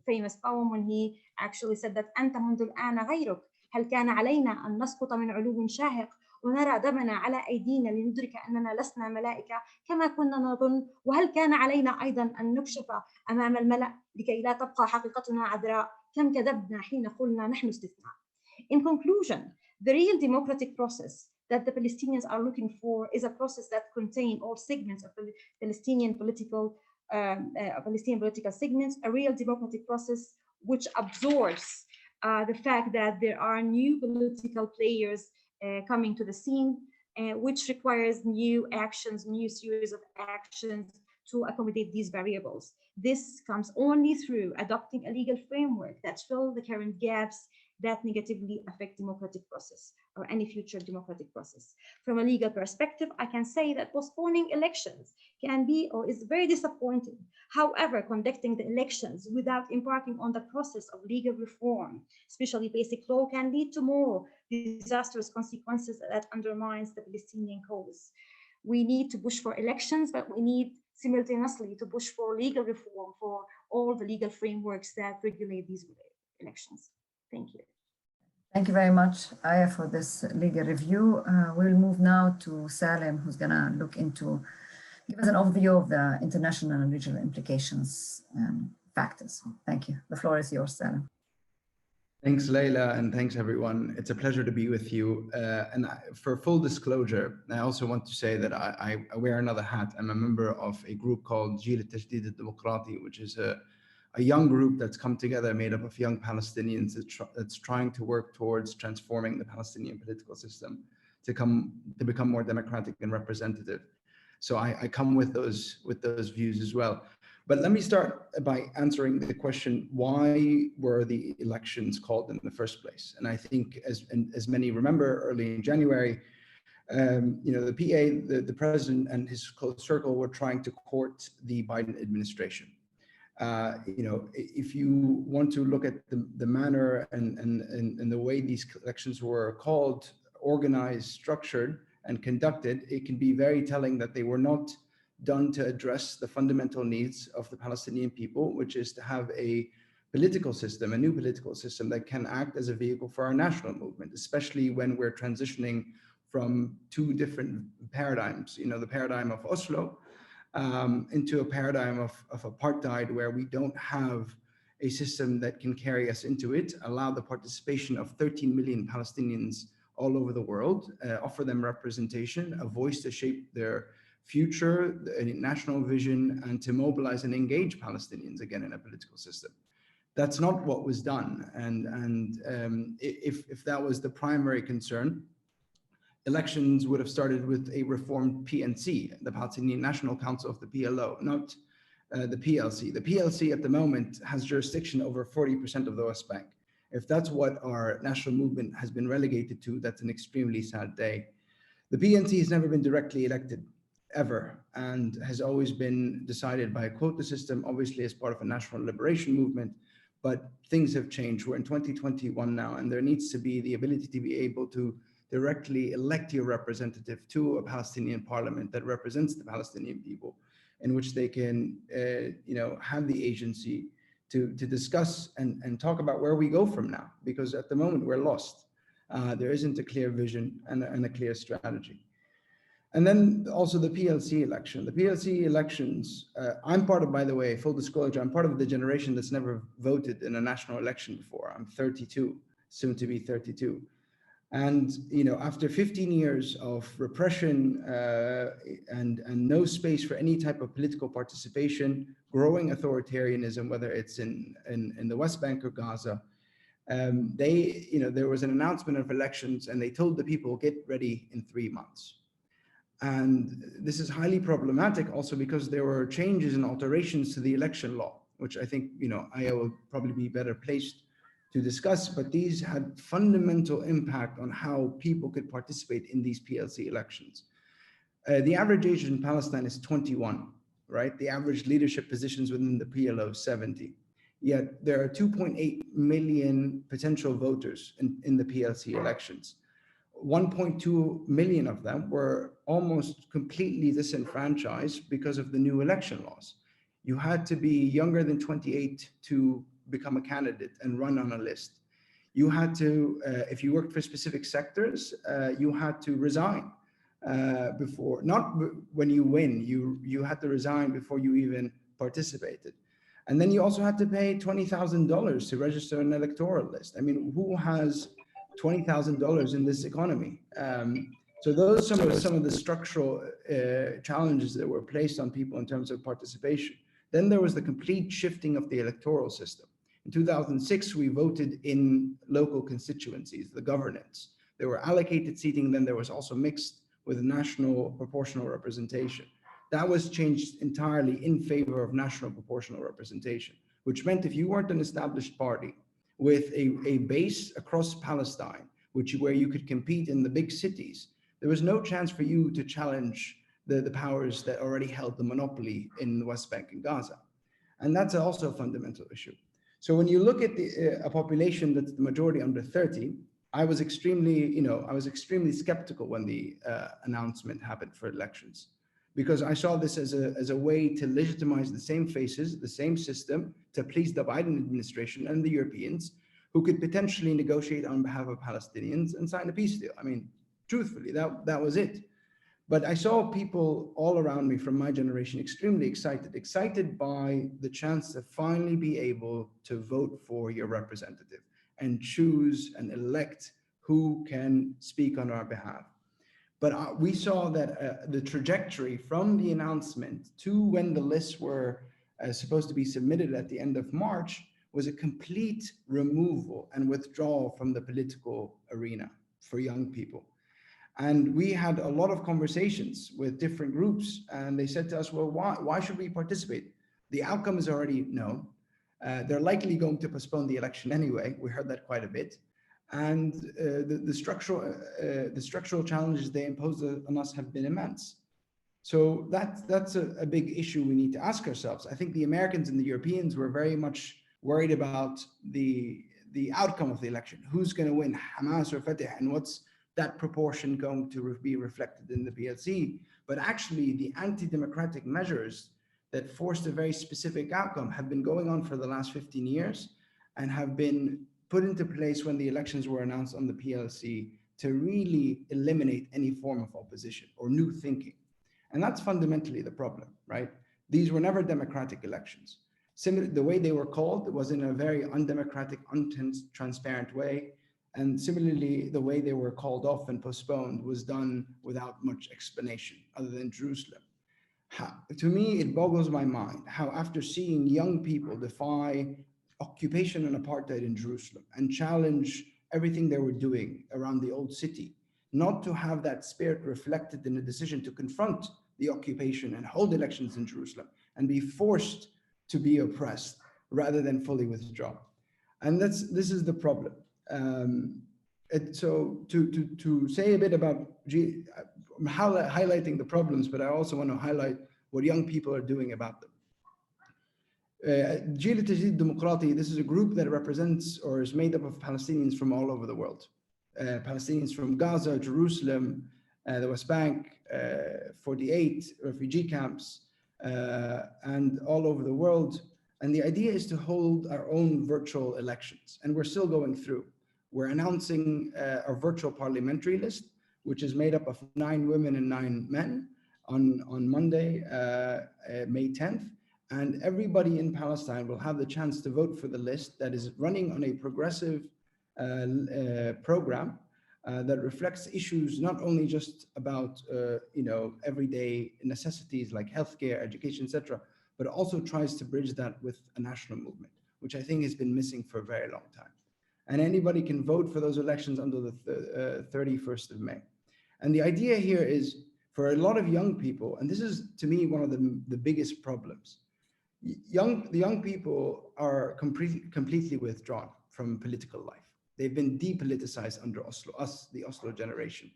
famous poem when he actually said that أنت منذ الآن غيرك هل كان علينا أن نسقط من علو شاهق ونرى دمنا على أيدينا لندرك أننا لسنا ملائكة كما كنا نظن؟ وهل كان علينا أيضا أن نكشف أمام الملأ لكي لا تبقى حقيقتنا عذراء؟ كم كذبنا حين قلنا نحن استثناء. In conclusion, the real democratic process that the Palestinians are looking for is a process that contains all segments of the Palestinian political segments, a real democratic process which absorbs the fact that there are new political players coming to the scene, which requires new actions, new series of actions to accommodate these variables. This comes only through adopting a legal framework that fills the current gaps that negatively affect democratic process or any future democratic process. From a legal perspective, I can say that postponing elections can be or is very disappointing. However, conducting the elections without embarking on the process of legal reform, especially basic law, can lead to more disastrous consequences that undermines the Palestinian cause. We need to push for elections, but we need simultaneously to push for legal reform for all the legal frameworks that regulate these elections. Thank you. Thank you very much, Aya, for this legal review. We'll move now to Salem, who's going to give us an overview of the international and regional implications and factors. Thank you. The floor is yours, Salem. Thanks, Leila, and thanks, everyone. It's a pleasure to be with you. For full disclosure, I also want to say that I wear another hat. I'm a member of a group called جيل التجديد الديمقراطي, which is a young group that's come together made up of young Palestinians that's trying to work towards transforming the Palestinian political system to become more democratic and representative. So I come with those views as well. But let me start by answering the question, why were the elections called in the first place? And I think, as many remember, early in January, the PA, the president and his close circle were trying to court the Biden administration. If you want to look at the manner and the way these elections were called, organized, structured, and conducted, it can be very telling that they were not done to address the fundamental needs of the Palestinian people, which is to have a political system, a new political system that can act as a vehicle for our national movement, especially when we're transitioning from two different paradigms, the paradigm of Oslo into a paradigm of apartheid, where we don't have a system that can carry us into it, allow the participation of 13 million Palestinians all over the world, offer them representation, a voice to shape their future, a national vision, and to mobilize and engage Palestinians again in a political system. That's not what was done. And if that was the primary concern, elections would have started with a reformed PNC, the Palestinian National Council of the PLO, not the PLC. The PLC at the moment has jurisdiction over 40% of the West Bank. If that's what our national movement has been relegated to, that's an extremely sad day. The PNC has never been directly elected, ever, and has always been decided by a quota system, obviously as part of a national liberation movement, but things have changed. We're in 2021 now, and there needs to be the ability to be able to directly elect your representative to a Palestinian parliament that represents the Palestinian people, in which they can have the agency to discuss and talk about where we go from now, because at the moment we're lost. There isn't a clear vision and a clear strategy. And then also the PLC election. The PLC elections, I'm part of, by the way, full disclosure, I'm part of the generation that's never voted in a national election before. I'm 32, soon to be 32. And after 15 years of repression and no space for any type of political participation, growing authoritarianism, whether it's in the West Bank or Gaza, there was an announcement of elections, and they told the people, get ready in 3 months. And this is highly problematic also because there were changes and alterations to the election law, which I think Aya will probably be better placed to discuss, but these had fundamental impact on how people could participate in these PLC elections. The average age in Palestine is 21, right? The average leadership positions within the PLO is 70. Yet there are 2.8 million potential voters in the PLC elections. 1.2 million of them were almost completely disenfranchised because of the new election laws. You had to be younger than 28 to become a candidate and run on a list. You had to, if you worked for specific sectors, you had to resign before, not when you win, you had to resign before you even participated. And then you also had to pay $20,000 to register an electoral list. I mean, who has $20,000 in this economy? So those are some of the structural challenges that were placed on people in terms of participation. Then there was the complete shifting of the electoral system. In 2006, we voted in local constituencies, the governance. There were allocated seating, then there was also mixed with national proportional representation. That was changed entirely in favor of national proportional representation, which meant if you weren't an established party with a base across Palestine, where you could compete in the big cities, there was no chance for you to challenge the powers that already held the monopoly in the West Bank and Gaza. And that's also a fundamental issue. So when you look at a population that's the majority under 30, I was extremely skeptical when the announcement happened for elections, because I saw this as a way to legitimize the same faces, the same system, to please the Biden administration and the Europeans, who could potentially negotiate on behalf of Palestinians and sign a peace deal. I mean, truthfully, that was it. But I saw people all around me from my generation extremely excited by the chance to finally be able to vote for your representative and choose and elect who can speak on our behalf. But we saw that the trajectory from the announcement to when the lists were supposed to be submitted at the end of March was a complete removal and withdrawal from the political arena for young people. And we had a lot of conversations with different groups, and they said to us, well, why should we participate? The outcome is already known. They're likely going to postpone the election anyway. We heard that quite a bit. And the structural challenges they imposed on us have been immense. So that's a big issue we need to ask ourselves. I think the Americans and the Europeans were very much worried about the outcome of the election. Who's going to win, Hamas or Fatah, and what's that proportion going to be reflected in the PLC? But actually, the anti-democratic measures that forced a very specific outcome have been going on for the last 15 years and have been put into place when the elections were announced on the PLC to really eliminate any form of opposition or new thinking. And that's fundamentally the problem, right? These were never democratic elections. The way they were called was in a very undemocratic, untransparent way. And similarly, the way they were called off and postponed was done without much explanation other than Jerusalem. To me, it boggles my mind how, after seeing young people defy occupation and apartheid in Jerusalem and challenge everything they were doing around the old city, not to have that spirit reflected in a decision to confront the occupation and hold elections in Jerusalem and be forced to be oppressed rather than fully withdraw. And this is the problem. So to say a bit about highlighting the problems, but I also want to highlight what young people are doing about them. Legitimacy Democracy, this is a group that represents or is made up of Palestinians from all over the world. Palestinians from Gaza, Jerusalem, the West Bank, 48 refugee camps, and all over the world. And the idea is to hold our own virtual elections. And we're still going through. We're announcing our virtual parliamentary list, which is made up of 9 women and 9 men on Monday, May 10th. And everybody in Palestine will have the chance to vote for the list that is running on a progressive program that reflects issues not only just about everyday necessities like healthcare, education, etc., but also tries to bridge that with a national movement, which I think has been missing for a very long time. And anybody can vote for those elections until the 31st of May. And the idea here is, for a lot of young people, and this is to me one of the biggest problems, the young people are completely withdrawn from political life. They've been depoliticized under Oslo, the Oslo generation.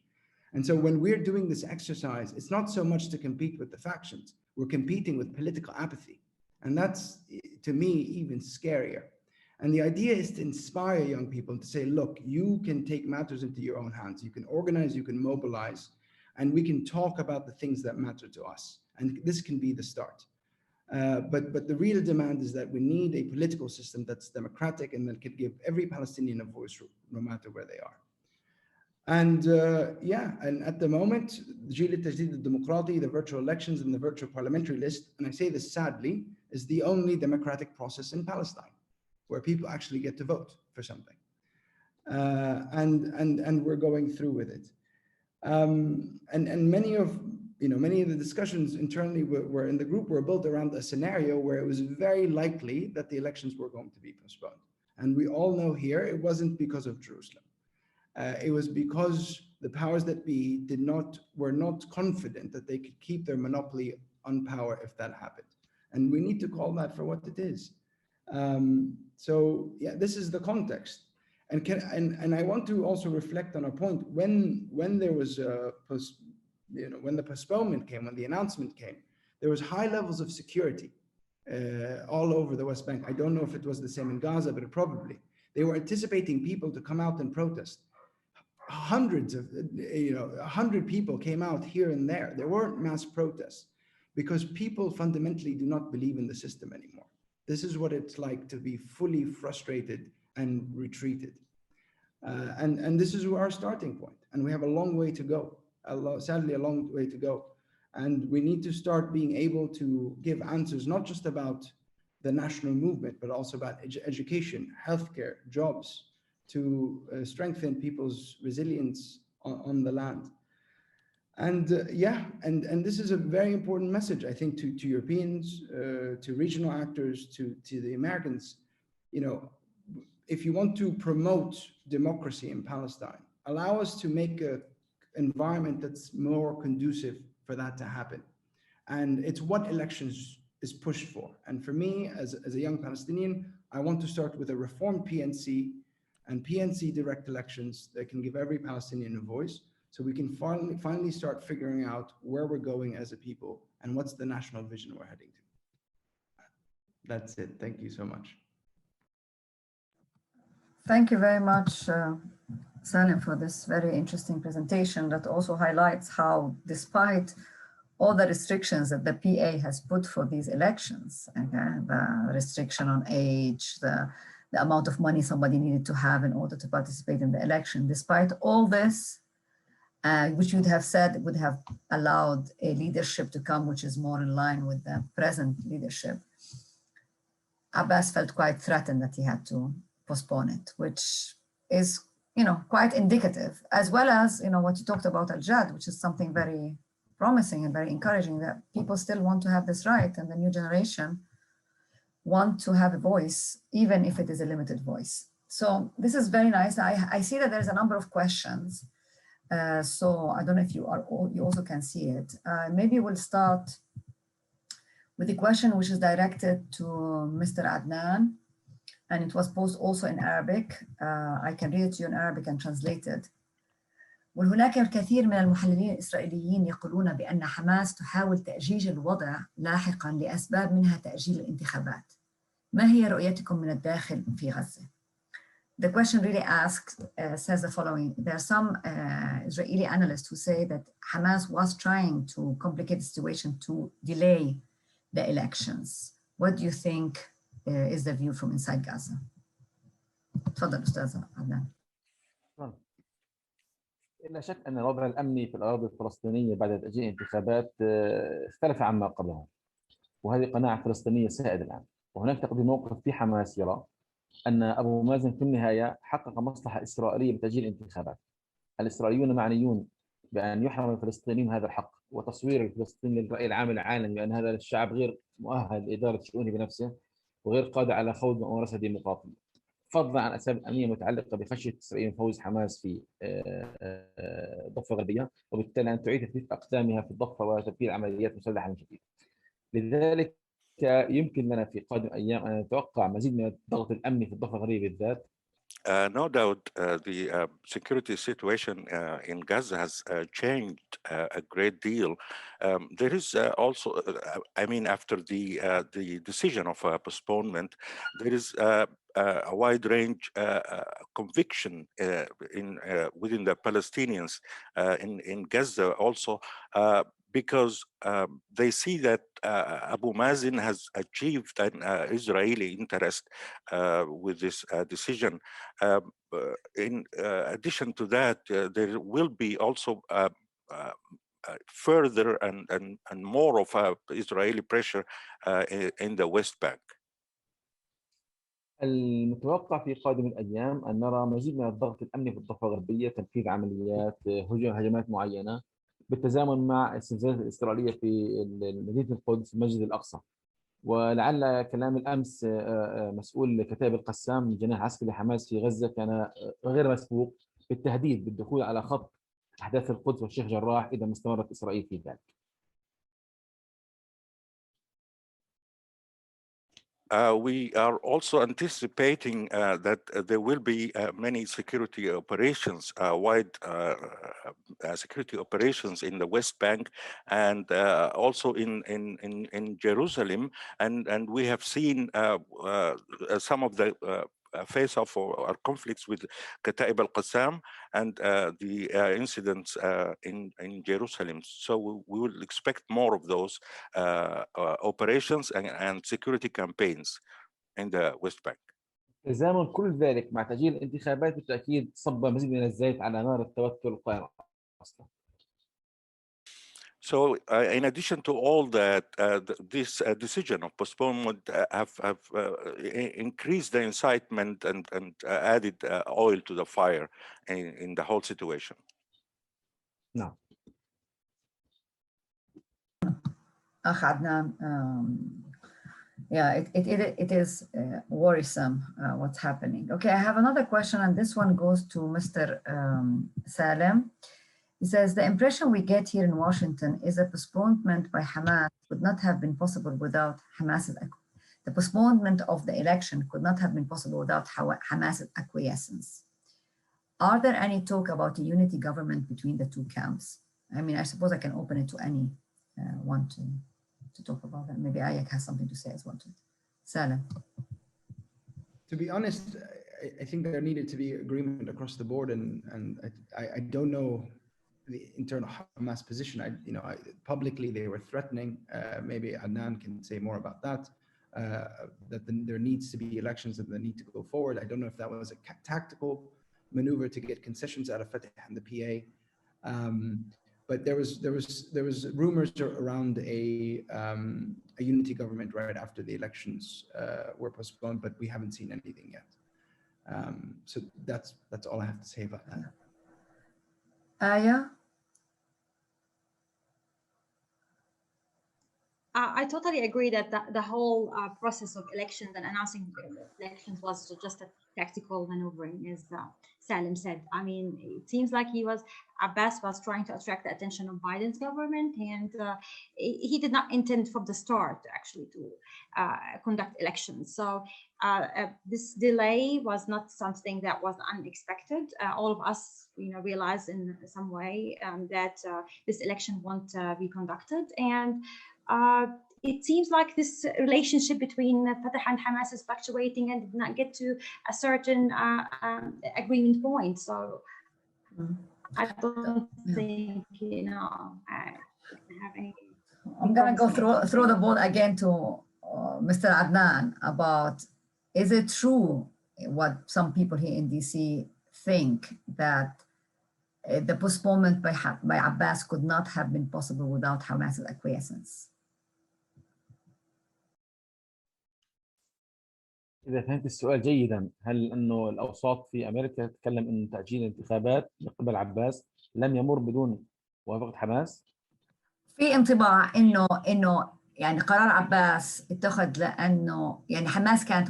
And so when we're doing this exercise, it's not so much to compete with the factions, we're competing with political apathy. And that's, to me, even scarier. And the idea is to inspire young people to say, look, you can take matters into your own hands. You can organize, you can mobilize, and we can talk about the things that matter to us. And this can be the start. But the real demand is that we need a political system that's democratic and that could give every Palestinian a voice, no matter where they are. And and at the moment, جيل التجديد الديمقراطي, the virtual elections and the virtual parliamentary list, and I say this sadly, is the only democratic process in Palestine where people actually get to vote for something. And we're going through with it. And many of the discussions internally were in the group were built around a scenario where it was very likely that the elections were going to be postponed. And we all know here it wasn't because of Jerusalem. It was because the powers that be were not confident that they could keep their monopoly on power if that happened. And we need to call that for what it is. So yeah, this is the context. And I want to also reflect on a point when there was when the postponement came, when the announcement came, there was high levels of security all over the West Bank. I don't know if it was the same in Gaza, but probably. They were anticipating people to come out and protest. Hundreds of, 100 people came out here and there. There weren't mass protests because people fundamentally do not believe in the system anymore. This is what it's like to be fully frustrated and retreated. And this is our starting point. And we have a long way to go, sadly, a long way to go. And we need to start being able to give answers, not just about the national movement, but also about education, healthcare, jobs, to strengthen people's resilience on the land. And and this is a very important message, I think, to Europeans, to regional actors, to the Americans. If you want to promote democracy in Palestine, allow us to make an environment that's more conducive for that to happen. And it's what elections is pushed for. And for me, as a young Palestinian, I want to start with a reformed PNC and PNC direct elections that can give every Palestinian a voice, so we can finally start figuring out where we're going as a people and what's the national vision we're heading to. That's it. Thank you so much. Thank you very much, Salim, for this very interesting presentation that also highlights how, despite all the restrictions that the PA has put for these elections, the restriction on age, the amount of money somebody needed to have in order to participate in the election, despite all this, which you'd have said would have allowed a leadership to come which is more in line with the present leadership, Abbas felt quite threatened that he had to postpone it, which is, quite indicative, as well as, what you talked about Al-Jad, which is something very promising and very encouraging, that people still want to have this right, and the new generation want to have a voice, even if it is a limited voice. So this is very nice. I see that there's a number of questions. So I don't know if you also can see it. Maybe we'll start with a question which is directed to Mr. Adnan, and it was posed also in Arabic. I can read it to you in Arabic and translate it. وهناك الكثير من المحللين الإسرائيليين يقولون بأن حماس تحاول تأجيج الوضع لاحقاً لأسباب منها تأجيل الانتخابات. ما هي رؤيتكم من الداخل في غزة? The question really asks, says the following. There are some Israeli analysts who say that Hamas was trying to complicate the situation to delay the elections. What do you think is the view from inside Gaza? تفضل أستاذ عدنان. لا شك أن الوضع الأمني في الأراضي الفلسطينية بعد تأجيل الانتخابات اختلف عما قبلها، وهذه قناعة فلسطينية سائدة الآن. وهناك تقديم موقف في حماس يرى أن أبو مازن في النهاية حقق مصلحة إسرائيلية بتأجيل الانتخابات. الإسرائيليون معنيون بأن يحرم الفلسطينيين هذا الحق، وتصوير الفلسطيني للرأي العام العالمي بأن هذا الشعب غير مؤهل لإدارة شؤونه بنفسه وغير قادر على خوض ممارسة ديمقراطية، فضلا عن أسباب أمنية متعلقة بخشية إسرائيل فوز حماس في الضفة الغربية، وبالتالي أن تعيد تثبيت أقدامها في الضفة وتبكير عمليات مسلحة من جديد. لذلك يمكن لنا في قادم أيام أن نتوقع مزيد من الضغط الأمني في الضفة الغربية بالذات. No doubt the security situation in Gaza has changed a great deal. There is also, after the decision of postponement, there is a wide range conviction within the Palestinians in Gaza also because they see that Abu Mazen has achieved an Israeli interest with this decision. In addition to that, there will be also further and more of Israeli pressure in the West Bank. المتوقع في قادم الأيام أن نرى مزيد من الضغط الأمني في الضفة الغربية، تنفيذ عمليات هجمات معينة بالتزامن مع السلسلة الإسرائيلية في مدينة القدس المسجد الأقصى. ولعل كلام الأمس مسؤول كتائب القسام جناح عسكري لحماس في غزة كان غير مسبوق بالتهديد بالدخول على خط أحداث القدس والشيخ جراح إذا ما استمرت إسرائيل في ذلك. We are also anticipating that there will be many security operations, wide security operations in the West Bank and also in Jerusalem. And we have seen some of the face-off or conflicts with Kataib al-Qassam and the incidents in Jerusalem. So we will expect more of those operations and security campaigns in the West Bank. تزامن كل ذلك مع تأجيل الانتخابات بالتأكيد صب مزيد من الزيت على نار التوتر القائم أصلا. So in addition to all that, this decision of postponement have increased the incitement and added oil to the fire in the whole situation. نعم. أخ عدنان, yeah, it is worrisome what's happening. Okay, I have another question, and this one goes to Mr. Salem. He says, the impression we get here in Washington is a postponement by Hamas could not have been possible without Hamas's, the postponement of the election could not have been possible without Hamas's acquiescence. Are there any talk about a unity government between the two camps? I mean, I suppose I can open it to any one to talk about that. Maybe Ayak has something to say as well to it. Salem. To be honest, I think there needed to be agreement across the board, and I don't know the internal Hamas position. Publicly they were threatening. Maybe Adnan can say more about that. That there needs to be elections and they need to go forward. I don't know if that was a tactical maneuver to get concessions out of Fatah and the PA. But there was rumors around a unity government right after the elections were postponed, but we haven't seen anything yet. So that's all I have to say about that. Aya? I totally agree that the whole process of elections and announcing elections was just a tactical maneuvering, as Salim said. I mean, it seems like Abbas was trying to attract the attention of Biden's government, and he did not intend from the start actually to conduct elections. So this delay was not something that was unexpected. All of us, realized in some way that this election won't be conducted, and it seems like this relationship between Fatah and Hamas is fluctuating and did not get to a certain agreement point. So I don't think, I have any. I'm going to go throw the ball again to Mr. Adnan about, is it true what some people here in DC think that the postponement by Abbas could not have been possible without Hamas's acquiescence? إذا فهمت السؤال جيدا، هل أنه الأوساط في أمريكا تتكلم أن تأجيل الانتخابات من قبل عباس لم يمر بدون موافقة حماس؟ في انطباع إنه يعني قرار عباس اتخذ لأنه يعني حماس كانت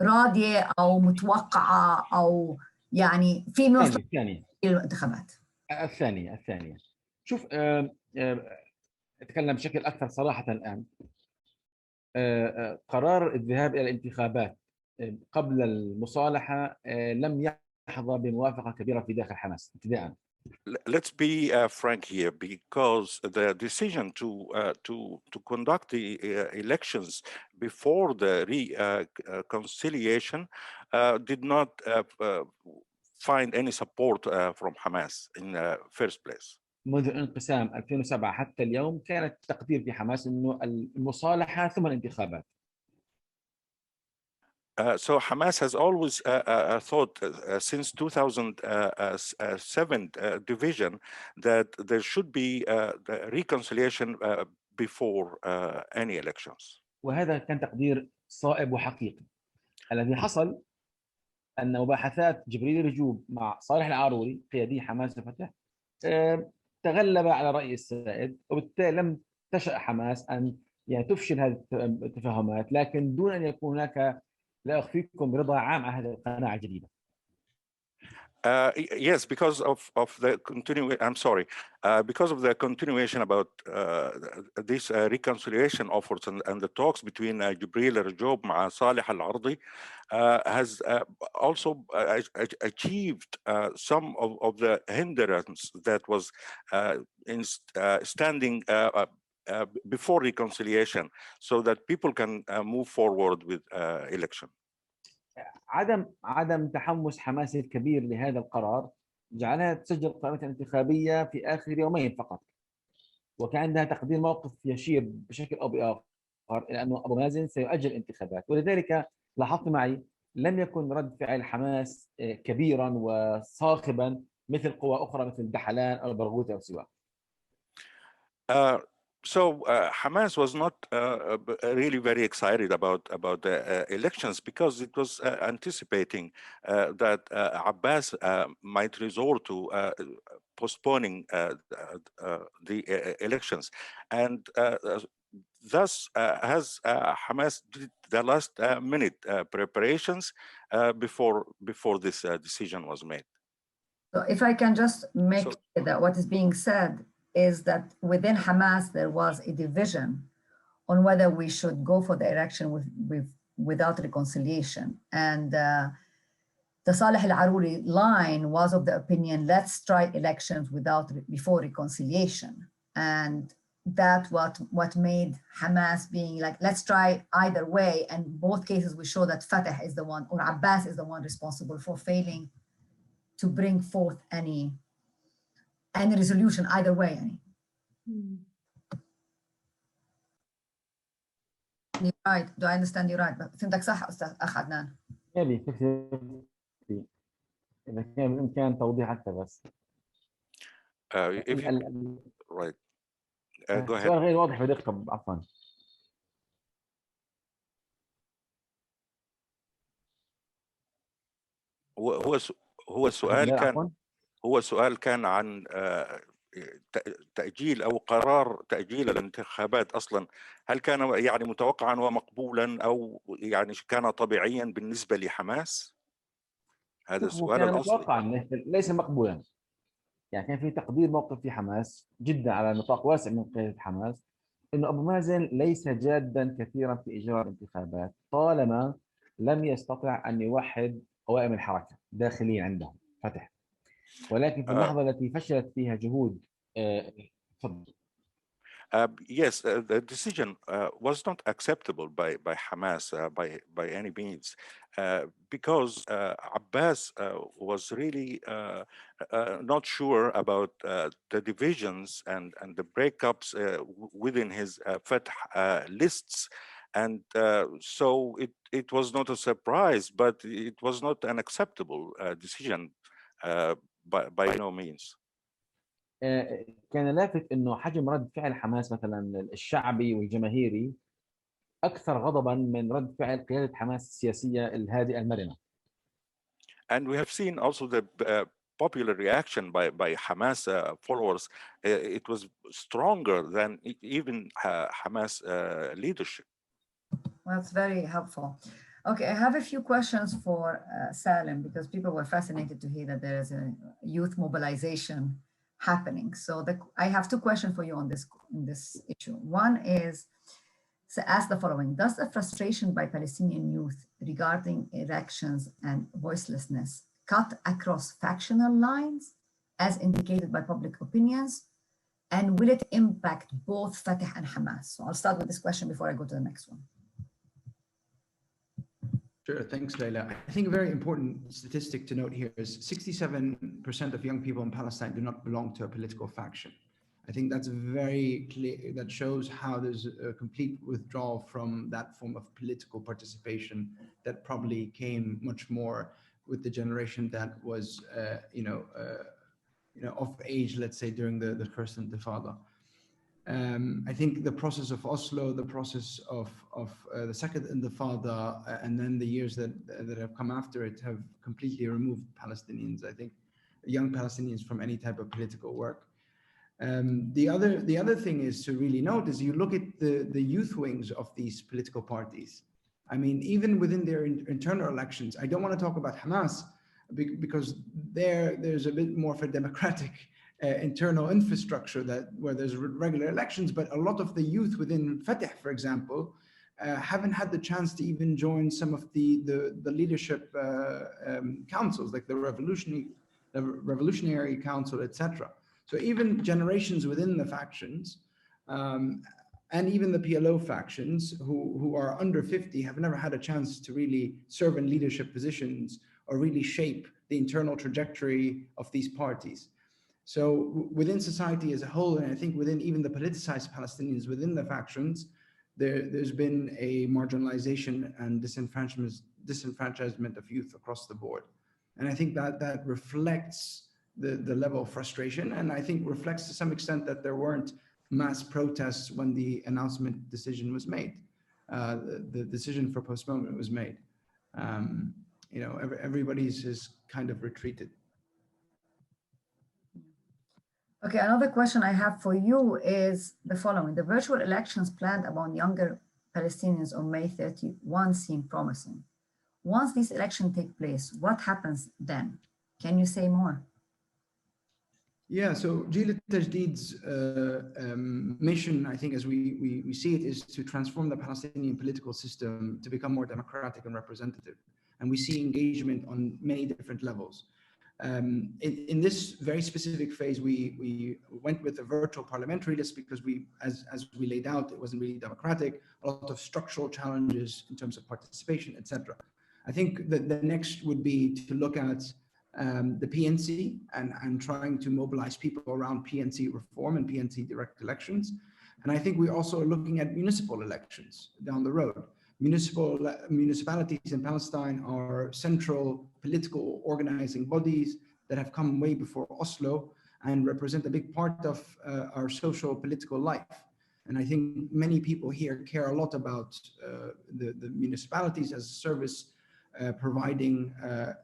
راضية أو متوقعة أو يعني في الثانية الانتخابات. الثانية. شوف، أتكلم بشكل أكثر صراحة الآن. قرار الذهاب إلى الانتخابات قبل المصالحة لم يحظى بموافقة كبيرة في داخل حماس ابتداءً. Let's be frank here, because the decision to conduct the elections before the reconciliation did not find any support from Hamas in the first place. منذ انقسام 2007 حتى اليوم كانت التقدير في حماس أنه المصالحة ثم الانتخابات. So Hamas has always thought since 2007 division that there should be the reconciliation before any elections. وهذا كان تقدير صائب وحقيقي. الذي حصل أن مباحثات جبريل رجوب مع صالح العاروري قيادي حماس وفتح تغلب على رأي السائد، وبالتالي لم تشأ حماس أن يعني تفشل هذه التفاهمات، لكن دون أن يكون هناك، لا أخفيكم، رضا عام على هذه القناعة الجديدة. Yes, because of the because of the continuation about this reconciliation efforts and the talks between Jibril Rajoub مع صالح العرضي has also achieved some of the hindrance that was standing before reconciliation, so that people can move forward with election. عدم تحمس حماس الكبير لهذا القرار جعلها تسجل قائمة انتخابية في آخر يومين فقط، وكان عندها تقدير موقف يشير بشكل أو بآخر إلى أنه أبو مازن سيؤجل الانتخابات. ولذلك لاحظت معي لم يكن رد فعل حماس كبيرا وصاخبا مثل قوى أخرى مثل دحلان أو البرغوثي أو سواه. So Hamas was not really very excited about the elections, because it was anticipating that Abbas might resort to postponing the elections, and thus has Hamas did the last minute preparations before this decision was made. So if I can just make that what is being said is that within Hamas, there was a division on whether we should go for the election without reconciliation. And the Saleh al-Aruri line was of the opinion, let's try elections before reconciliation. And that's what made Hamas being like, let's try either way. And both cases, we show that Fatah is the one, or Abbas is the one responsible for failing to bring forth any resolution either way. You're right. Do I understand you right? فهمتك صح أستاذ أخ عدنان؟ إذا كان بإمكان توضيح أكثر بس. Right. Go ahead. سؤال غير واضح بدقة، عفوا. هو السؤال كان عن تأجيل أو قرار تأجيل الانتخابات أصلا، هل كان يعني متوقعا ومقبولا أو يعني كان طبيعيا بالنسبة لحماس؟ هذا السؤال كان الأصلي. متوقعا، ليس مقبولا. يعني كان في تقدير موقف في حماس جدا على نطاق واسع من قيادة حماس إنه أبو مازن ليس جادا كثيرا في إجراء الانتخابات طالما لم يستطع أن يوحد قوائم الحركة داخليا عندهم فتح. ولكن في اللحظة التي فشلت فيها جهود yes, the decision was not acceptable by Hamas by any means, because Abbas was really not sure about the divisions and the breakups within his Fatah lists. And so it was not a surprise, but it was not an acceptable decision by no means. كان لافت انه حجم رد فعل حماس مثلا الشعبي والجماهيري اكثر غضبا من رد فعل قياده حماس السياسيه الهادئه المرنه. And we have seen also the popular reaction by Hamas followers. It was stronger than even Hamas leadership. Well, that's very helpful. Okay, I have a few questions for Salim, because people were fascinated to hear that there is a youth mobilization happening. So I have two questions for you on this issue. One is, so ask the following: does the frustration by Palestinian youth regarding elections and voicelessness cut across factional lines, as indicated by public opinions? And will it impact both Fatah and Hamas? So I'll start with this question before I go to the next one. Sure, thanks, Leila. I think a very important statistic to note here is 67% of young people in Palestine do not belong to a political faction. I think that's very clear, that shows how there's a complete withdrawal from that form of political participation that probably came much more with the generation that was, of age, let's say, during the first Intifada. I think the process of Oslo, the process of the second Intifada, and then the years that have come after it have completely removed Palestinians, I think, young Palestinians, from any type of political work. The other thing is to really note is you look at the youth wings of these political parties. I mean, even within their internal elections, I don't want to talk about Hamas because there's a bit more of a democratic internal infrastructure where there's regular elections, but a lot of the youth within Fatah, for example, haven't had the chance to even join some of the leadership councils, like the Revolutionary Council, etc. So even generations within the factions, and even the PLO factions who are under 50 have never had a chance to really serve in leadership positions or really shape the internal trajectory of these parties. So within society as a whole, and I think within even the politicized Palestinians within the factions, there's been a marginalization and disenfranchisement of youth across the board. And I think that reflects the level of frustration, and I think reflects to some extent that there weren't mass protests when the announcement decision was made. The decision for postponement was made. Everybody's is kind of retreated. Okay, another question I have for you is the following. The virtual elections planned among younger Palestinians on May 31 seem promising. Once these elections take place, what happens then? Can you say more? Yeah, so Jil Tajdeed's mission, I think, as we see it, is to transform the Palestinian political system to become more democratic and representative. And we see engagement on many different levels. In this very specific phase, we went with a virtual parliamentary list because as we laid out, it wasn't really democratic, a lot of structural challenges in terms of participation, etc. I think that the next would be to look at the PNC and trying to mobilize people around PNC reform and PNC direct elections. And I think we're also looking at municipal elections down the road. Municipalities in Palestine are central political organizing bodies that have come way before Oslo and represent a big part of our social political life. And I think many people here care a lot about the municipalities as a service providing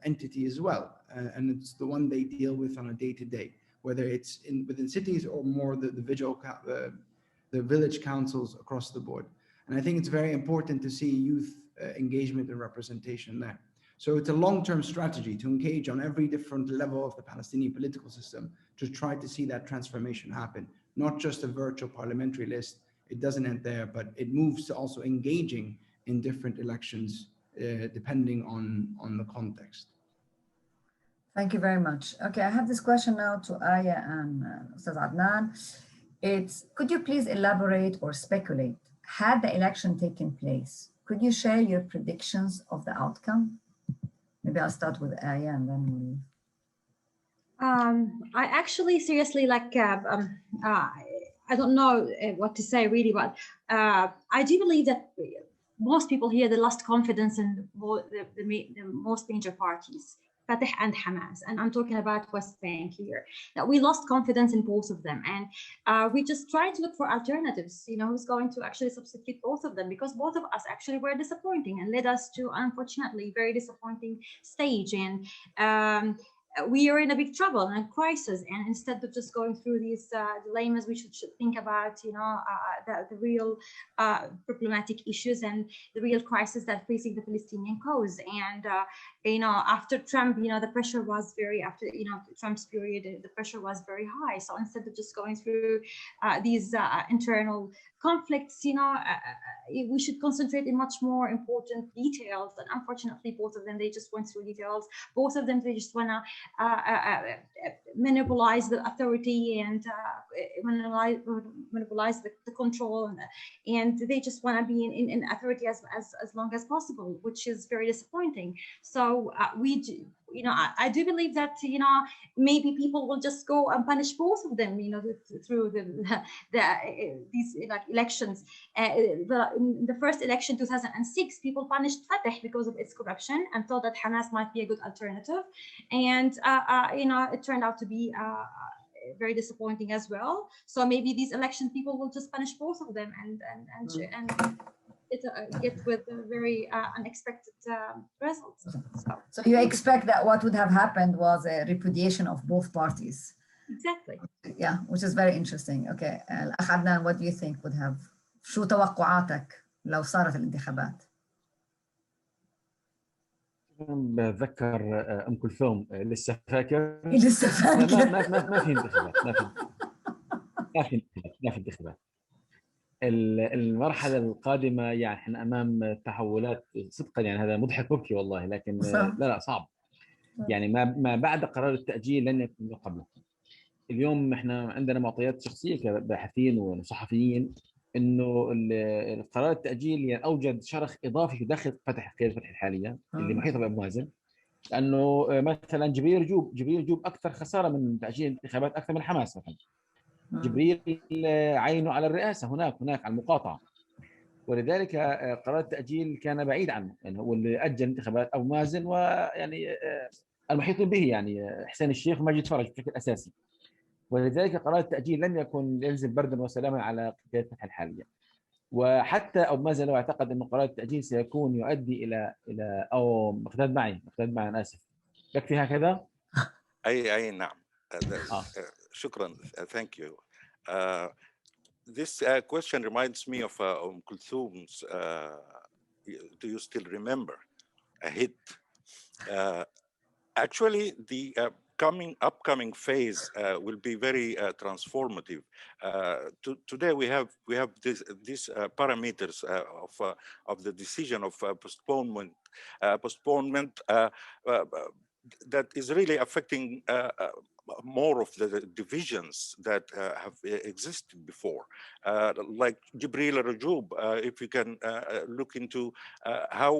entity as well. And it's the one they deal with on a day-to-day, whether it's within cities or more the village councils across the board. And I think it's very important to see youth engagement and representation there. So it's a long-term strategy to engage on every different level of the Palestinian political system to try to see that transformation happen. Not just a virtual parliamentary list. It doesn't end there, but it moves to also engaging in different elections depending on the context. Thank you very much. Okay, I have this question now to Aya and Ustaz Adnan. Could you please elaborate or speculate? Had the election taken place, could you share your predictions of the outcome? Maybe I'll start with Aya and then we'll... I actually seriously I don't know what to say really, but I do believe that most people here, they lost confidence in the most major parties, Fatah and Hamas, and I'm talking about West Bank here, that we lost confidence in both of them. And we just tried to look for alternatives, who's going to actually substitute both of them, because both of us actually were disappointing and led us to, unfortunately, very disappointing stage. And we are in a big trouble and crisis, and instead of just going through these dilemmas, we should think about the real problematic issues and the real crisis that facing the Palestinian cause. And after Trump, the pressure was after Trump's period, the pressure was very high. So instead of just going through these internal conflicts, we should concentrate in much more important details. And unfortunately, both of them, they just went through details. Both of them, they just wanna monopolize the authority and monopolize the control, and they just want to be in authority as long as possible, which is very disappointing. So I do believe that maybe people will just go and punish both of them, through these like elections. In the first election 2006, people punished Fatah because of its corruption and thought that Hamas might be a good alternative, and it turned out to be very disappointing as well. So maybe these elections, people will just punish both of them and get with very unexpected results. So you expect that what would have happened was a repudiation of both parties. Exactly. Yeah, which is very interesting. Okay, الأخ عدنان, what do you think would have, شو توقعاتك لو صارت الانتخابات؟ بتذكر ام كلثوم لسه فاكر. لسه فاكر. ما في انتخابات، ما في انتخابات. المرحله القادمه يعني احنا امام تحولات صدقا، يعني هذا مضحك مبكي والله، لكن لا صعب. يعني ما بعد قرار التاجيل لن يكون قبله. اليوم احنا عندنا معطيات شخصيه كباحثين وصحفيين انه القرار التاجيل يعني اوجد شرخ اضافي في داخل قياده فتح الحاليه اللي محيطه بابو مازن، لانه مثلا جبريل جوب اكثر خساره من تاجيل الانتخابات اكثر من حماس مثلا. جبريل عينه على الرئاسه هناك على المقاطعه، ولذلك قرار التاجيل كان بعيد عنه، يعني هو اللي اجل انتخابات ابو مازن ويعني المحيطين به، يعني حسين الشيخ وماجد فرج بشكل اساسي. ولذلك قرار التاجيل لم يكن يلزم بردا وسلاما على قياده فتح الحاليه. وحتى ابو مازن لو اعتقد انه قرار التاجيل سيكون يؤدي الى او مقتدى معي انا اسف، يكفي هكذا. اي نعم. شكرا. Thank you. This question reminds me of Kulthum's do you still remember a hit? Actually, the upcoming phase will be very transformative. Today we have these parameters of the decision of postponement that is really affecting more of the divisions that have existed before. Like Jibril Rajoub, if you can look into how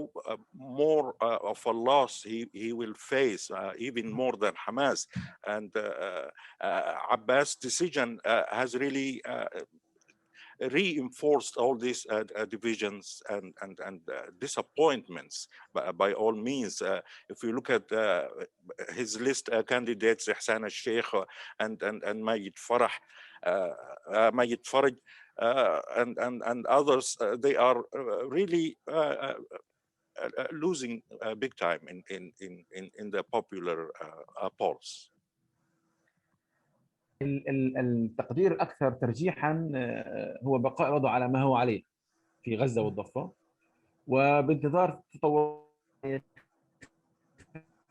more of a loss he will face, even more than Hamas. And Abbas' decision has really reinforced all these divisions and disappointments by all means. If you look at his list candidates, Ihsan al-Sheikh and Majid Faraj and others, they are really losing big time in the popular polls. التقدير الأكثر ترجيحاً هو بقاء الوضع على ما هو عليه في غزة والضفة، وبانتظار تطور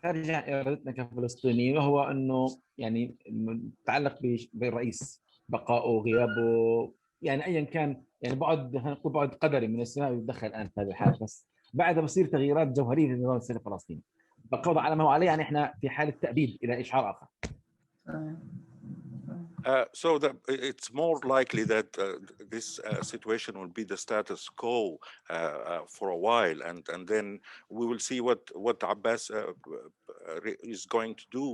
خارج عن إرادتنا كفلسطينيين، وهو أنه يعني متعلق بالرئيس، بقاؤه غيابه، يعني أيا كان، يعني هنقول بعد قدري من السماء يتدخل الآن في هذا الحال، بس بعد بصير تغييرات جوهرية في النظام السياسي الفلسطيني. بقاء الوضع على ما هو عليه، يعني إحنا في حالة تأبيد إلى إشعار آخر. So it's more likely that this situation will be the status quo for a while, and then we will see what Abbas is going to do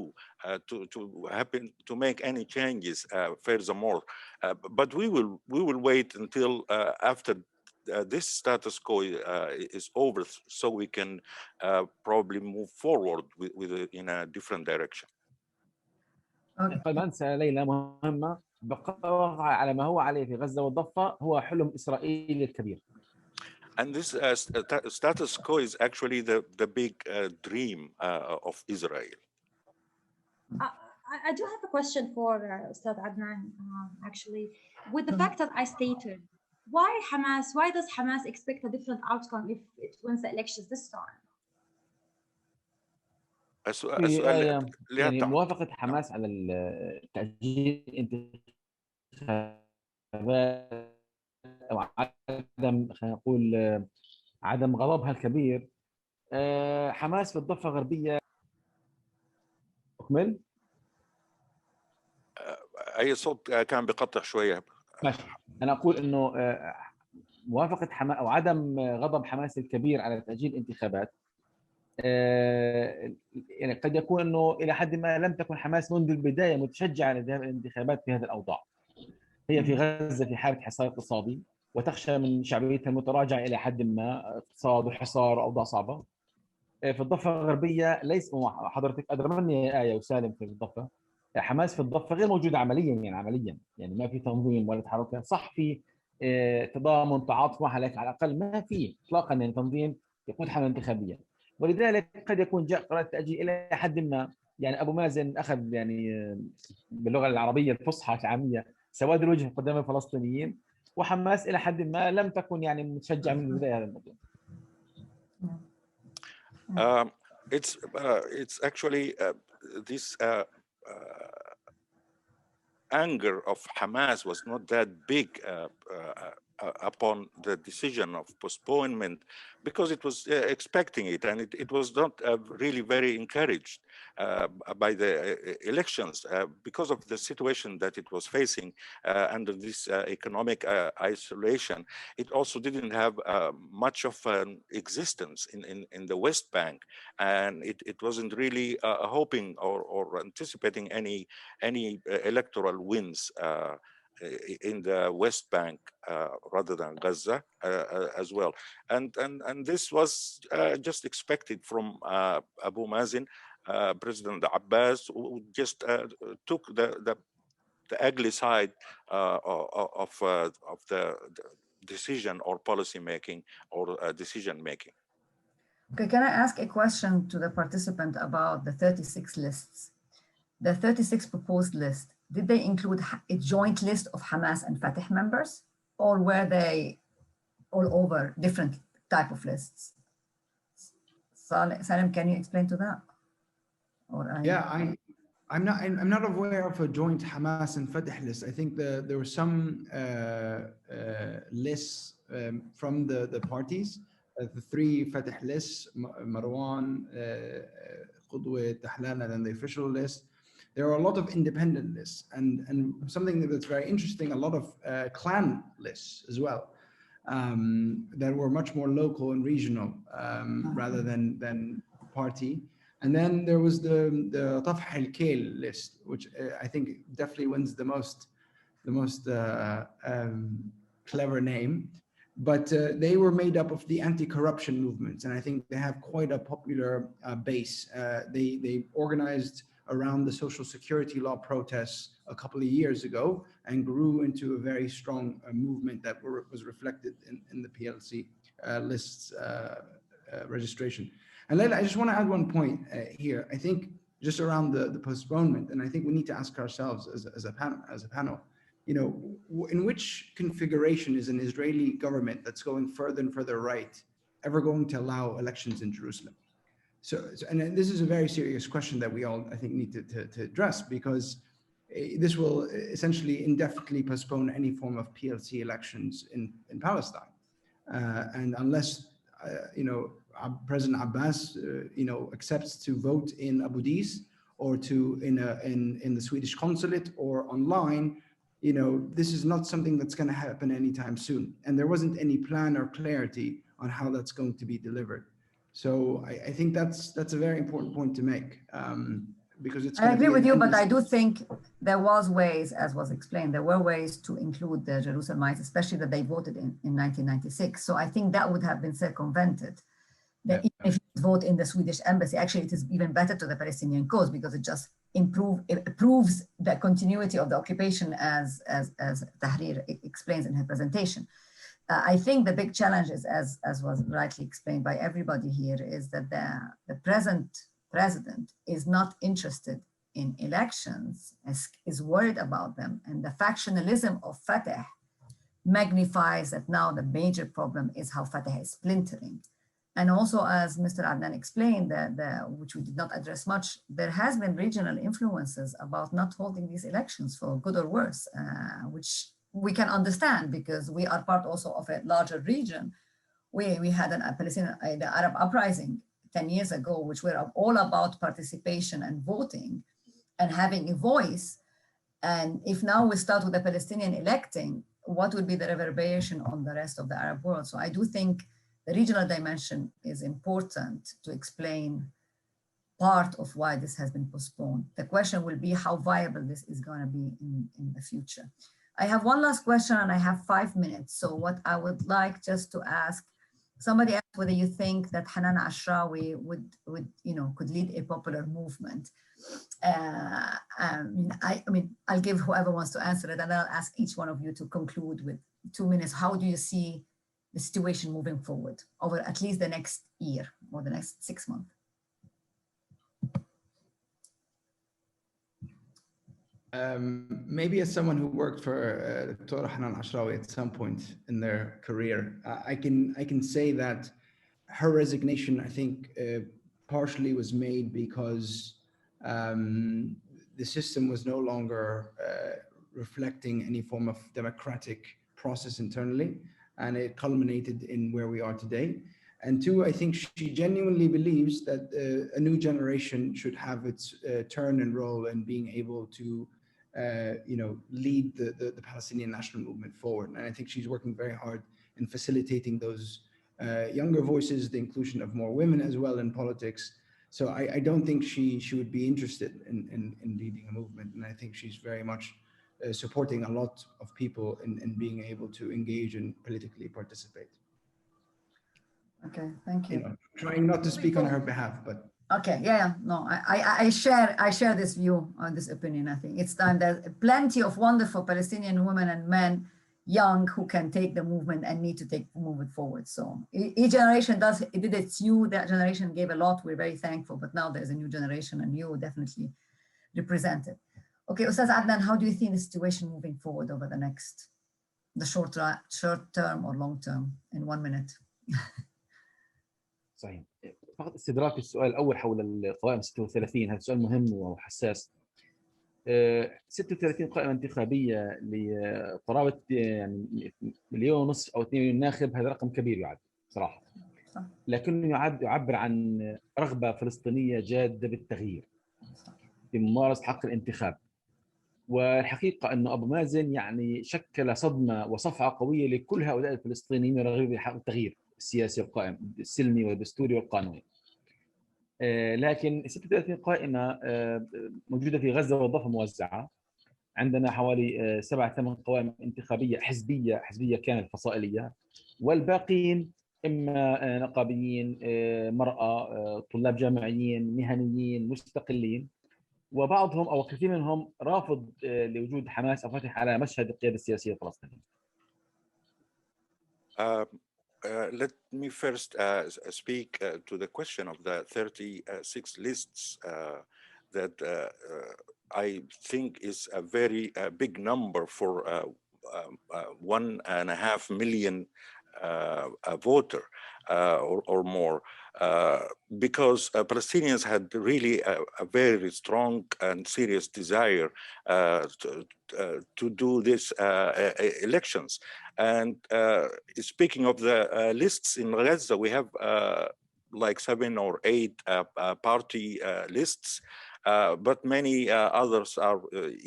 to make any changes furthermore. But we will wait until after this status quo is over, so we can probably move forward with in a different direction. قبل أنسى ليلى مهمة، بقاء على ما هو عليه في غزة والضفة هو حلم إسرائيل الكبير. And this status quo is actually the big dream of Israel. I do have a question for Ustad Adnan, actually. With the fact that I stated, why does Hamas expect a different outcome if it wins the elections this time? يعني موافقة حماس على تأجيل الانتخابات أو عدم، خلينا نقول عدم غضبها الكبير. حماس في الضفة الغربية أكمل؟ أي صوت كان بقطع شوية. ماشي. أنا أقول إنه موافقة حماس أو عدم غضب حماس الكبير على تأجيل الانتخابات يعني قد يكون انه الى حد ما لم تكن حماس منذ البدايه متشجعه لذهاب الانتخابات في هذه الاوضاع. هي في غزه في حاله حصار اقتصادي وتخشى من شعبيتها المتراجعه الى حد ما، اقتصاد وحصار واوضاع صعبه. في الضفه الغربيه ليس حضرتك ادرى مني يا ايه وسالم في الضفه، حماس في الضفه غير موجوده عمليا يعني ما في تنظيم ولا تحركات، صح في تضامن تعاطف معها لكن على الاقل ما في اطلاقا يعني تنظيم يقود حمله انتخابيه. ولذلك قد يكون جاء قرار التاجيل الى حد ما، يعني ابو مازن اخذ يعني باللغه العربيه الفصحى العاميه سواد الوجه قدام الفلسطينيين، وحماس الى حد ما لم تكن يعني متشجعه من البدايه هذا الموضوع. It's actually this anger of Hamas was not that big upon the decision of postponement, because it was expecting it, and it was not really very encouraged by the elections because of the situation that it was facing under this economic isolation. It also didn't have much of an existence in the West Bank, and it wasn't really hoping or anticipating any electoral wins in the West Bank rather than Gaza as well. And this was just expected from Abu Mazen, President Abbas, who just took the ugly side of the decision or policy making or decision making. Okay, can I ask a question to the participant about the 36 lists? The 36 proposed list, did they include a joint list of Hamas and Fatah members, or were they all over different type of lists? Salim, can you explain to that? Yeah, I'm not aware of a joint Hamas and Fatah list. I think there were some lists from the parties. The three Fatah lists, Marwan, Qudwa, Tahlan, and then the official list. There are a lot of independent lists, and something that's very interesting, a lot of clan lists as well, that were much more local and regional rather than party. And then there was the Tafh al-Kail list, which I think definitely wins the most clever name. But they were made up of the anti-corruption movements, and I think they have quite a popular base. They organized around the social security law protests a couple of years ago and grew into a very strong movement that was reflected in the PLC lists registration. And Leila, I just want to add one point here. I think just around the postponement, and I think we need to ask ourselves as a panel, you know, in which configuration is an Israeli government that's going further and further right ever going to allow elections in Jerusalem? So and this is a very serious question that we all, I think, need to address, because this will essentially indefinitely postpone any form of PLC elections in Palestine. And unless, you know, President Abbas, you know, accepts to vote in Abu Dis or in the Swedish consulate or online, you know, this is not something that's going to happen anytime soon. And there wasn't any plan or clarity on how that's going to be delivered. So I think that's a very important point to make, because it's. I agree with you, but I do think there was ways, as was explained, there were ways to include the Jerusalemites, especially that they voted in 1996. So I think that would have been circumvented. That even if you vote in the Swedish embassy, actually it is even better to the Palestinian cause, because it just proves the continuity of the occupation, as Tahrir explains in her presentation. I think the big challenge is, as was rightly explained by everybody here, is that the present president is not interested in elections, is worried about them, and the factionalism of Fatah magnifies that now the major problem is how Fatah is splintering. And also, as Mr. Adnan explained, which we did not address much, there has been regional influences about not holding these elections for good or worse, which we can understand because we are part also of a larger region. We had the Arab uprising 10 years ago, which were all about participation and voting. and having a voice. And if now we start with the Palestinian electing, what would be the reverberation on the rest of the Arab world? So I do think the regional dimension is important to explain part of why this has been postponed. The question will be how viable this is going to be in the future. I have one last question and I have 5 minutes. So what I would like just to ask, somebody asked whether you think that Hanan Ashrawi could lead a popular movement. I mean, I'll give whoever wants to answer it, and then I'll ask each one of you to conclude with 2 minutes. How do you see the situation moving forward over at least the next year or the next 6 months? Maybe as someone who worked for Dr. Hanan Ashrawi at some point in their career, I can say that her resignation, I think, partially was made because the system was no longer reflecting any form of democratic process internally, and it culminated in where we are today. And two, I think she genuinely believes that a new generation should have its turn and role in being able to lead the Palestinian national movement forward. And I think she's working very hard in facilitating those younger voices, the inclusion of more women as well in politics. So I don't think she would be interested in leading a movement. And I think she's very much supporting a lot of people in being able to engage and politically participate. Okay, thank you. Trying not to speak on her behalf, but. Okay, yeah, no, I share this view on this opinion. I think it's time. There's plenty of wonderful Palestinian women and men, young, who can take the movement and need to move it forward. So each generation did its due. That generation gave a lot. We're very thankful, but now there's a new generation, and you definitely represent it. Okay, Ustaz Adnan, how do you see the situation moving forward over the short term or long term? In 1 minute. صحيح. فقط استدراك السؤال الأول حول القوائم 36. هذا سؤال مهم وحساس. 36 قائمة انتخابية لقرابة يعني 1.5 مليون أو 2 مليون ناخب، هذا رقم كبير يعد صراحة. لكنه يعبر عن رغبة فلسطينية جادة بالتغيير في ممارسة حق الانتخاب. والحقيقة أنه أبو مازن يعني شكل صدمة وصفعة قوية لكل هؤلاء الفلسطينيين الراغبين بحق التغيير السياسي القائم السلمي والدستوري والقانوني. لكن 36 قائمة موجودة في غزة والضفة موزعة. عندنا حوالي 7-8 قوائم انتخابية حزبية كانت فصائلية، والباقين إما نقابيين، مرأة، طلاب جامعيين، مهنيين، مستقلين، وبعضهم أو كثير منهم رافض لوجود حماس أو فتح على مشهد القيادة السياسية الفلسطينية. Let me first speak to the question of the 36 lists that I think is a very big number for 1.5 million voter or more, because Palestinians had really a very strong and serious desire to do these elections. And speaking of the lists in Gaza, we have like 7 or 8 party lists, but many others are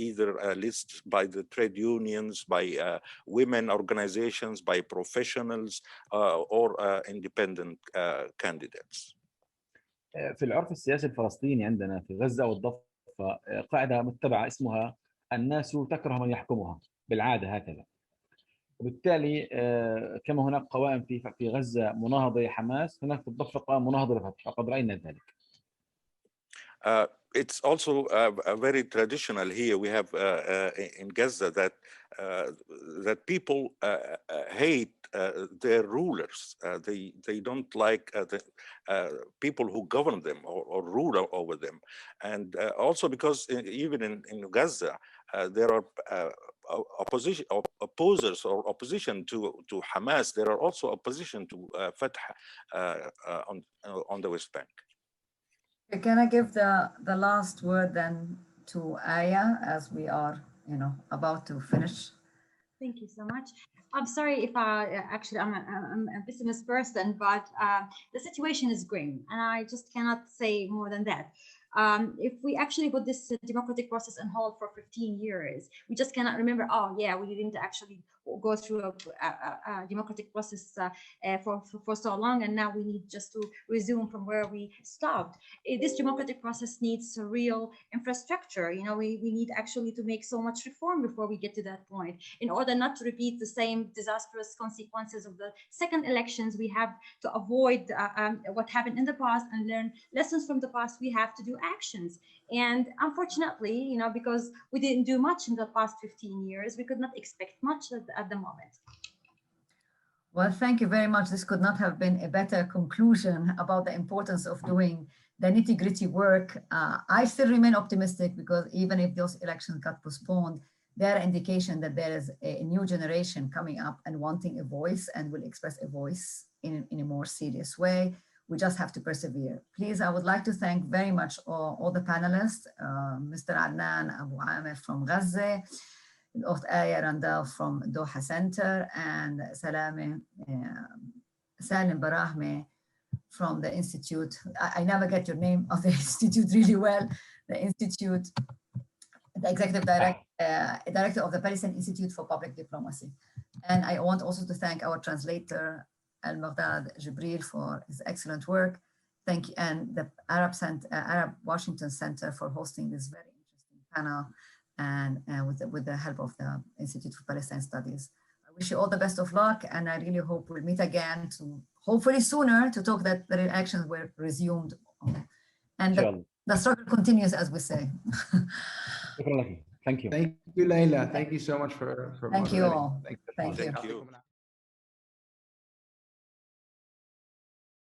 either lists by the trade unions, by women organizations, by professionals, or independent candidates. في العرف السياسي الفلسطيني عندنا في غزة والضفة قاعدة متبعة اسمها الناس تكره من يحكمها، بالعادة هكذا. وبالتالي كما هناك قوائم في غزة مناهضة لحماس، هناك في الضفة قوائم مناهضة لفتح، وقد رأينا ذلك. It's also very traditional here. We have in Gaza that people hate their rulers. They don't like the people who govern them or rule over them. And also because even in Gaza, there are opposers or opposition to Hamas. There are also opposition to Fatah on the West Bank. Can I give the last word then to Aya, as we are, about to finish? Thank you so much. I'm sorry if I'm a pessimist person, but the situation is grim, and I just cannot say more than that. If we actually put this democratic process on hold for 15 years, we just cannot remember, oh yeah, we didn't actually go through a democratic process for so long, and now we need just to resume from where we stopped. This democratic process needs a real infrastructure. You know, we need actually to make so much reform before we get to that point, in order not to repeat the same disastrous consequences of the second elections. We have to avoid what happened in the past and learn lessons from the past. We have to do actions. And unfortunately, you know, because we didn't do much in the past 15 years, we could not expect much at the moment. Well, thank you very much. This could not have been a better conclusion about the importance of doing the nitty-gritty work. I still remain optimistic, because even if those elections got postponed, they're an indication that there is a new generation coming up and wanting a voice, and will express a voice in a more serious way. We just have to persevere. Please, I would like to thank very much all the panelists, Mr. Adnan Abu Amir from Gaza, الأخت آية Randal from Doha Center, and Salim Barahme from the Institute. I never get your name of the Institute really well. The Institute, the Executive Director of the Palestinian Institute for Public Diplomacy. And I want also to thank our translator, Al-Maghdad Jibril, for his excellent work. Thank you, and the Arab Washington Center for hosting this very interesting panel, and with the help of the Institute for Palestine Studies. I wish you all the best of luck, and I really hope we'll meet again, to hopefully sooner, to talk that the elections were resumed, and the struggle continues, as we say. Thank you. Thank you, Leila. Thank you so much for Thank you moderating. all. Thank you. Thank you.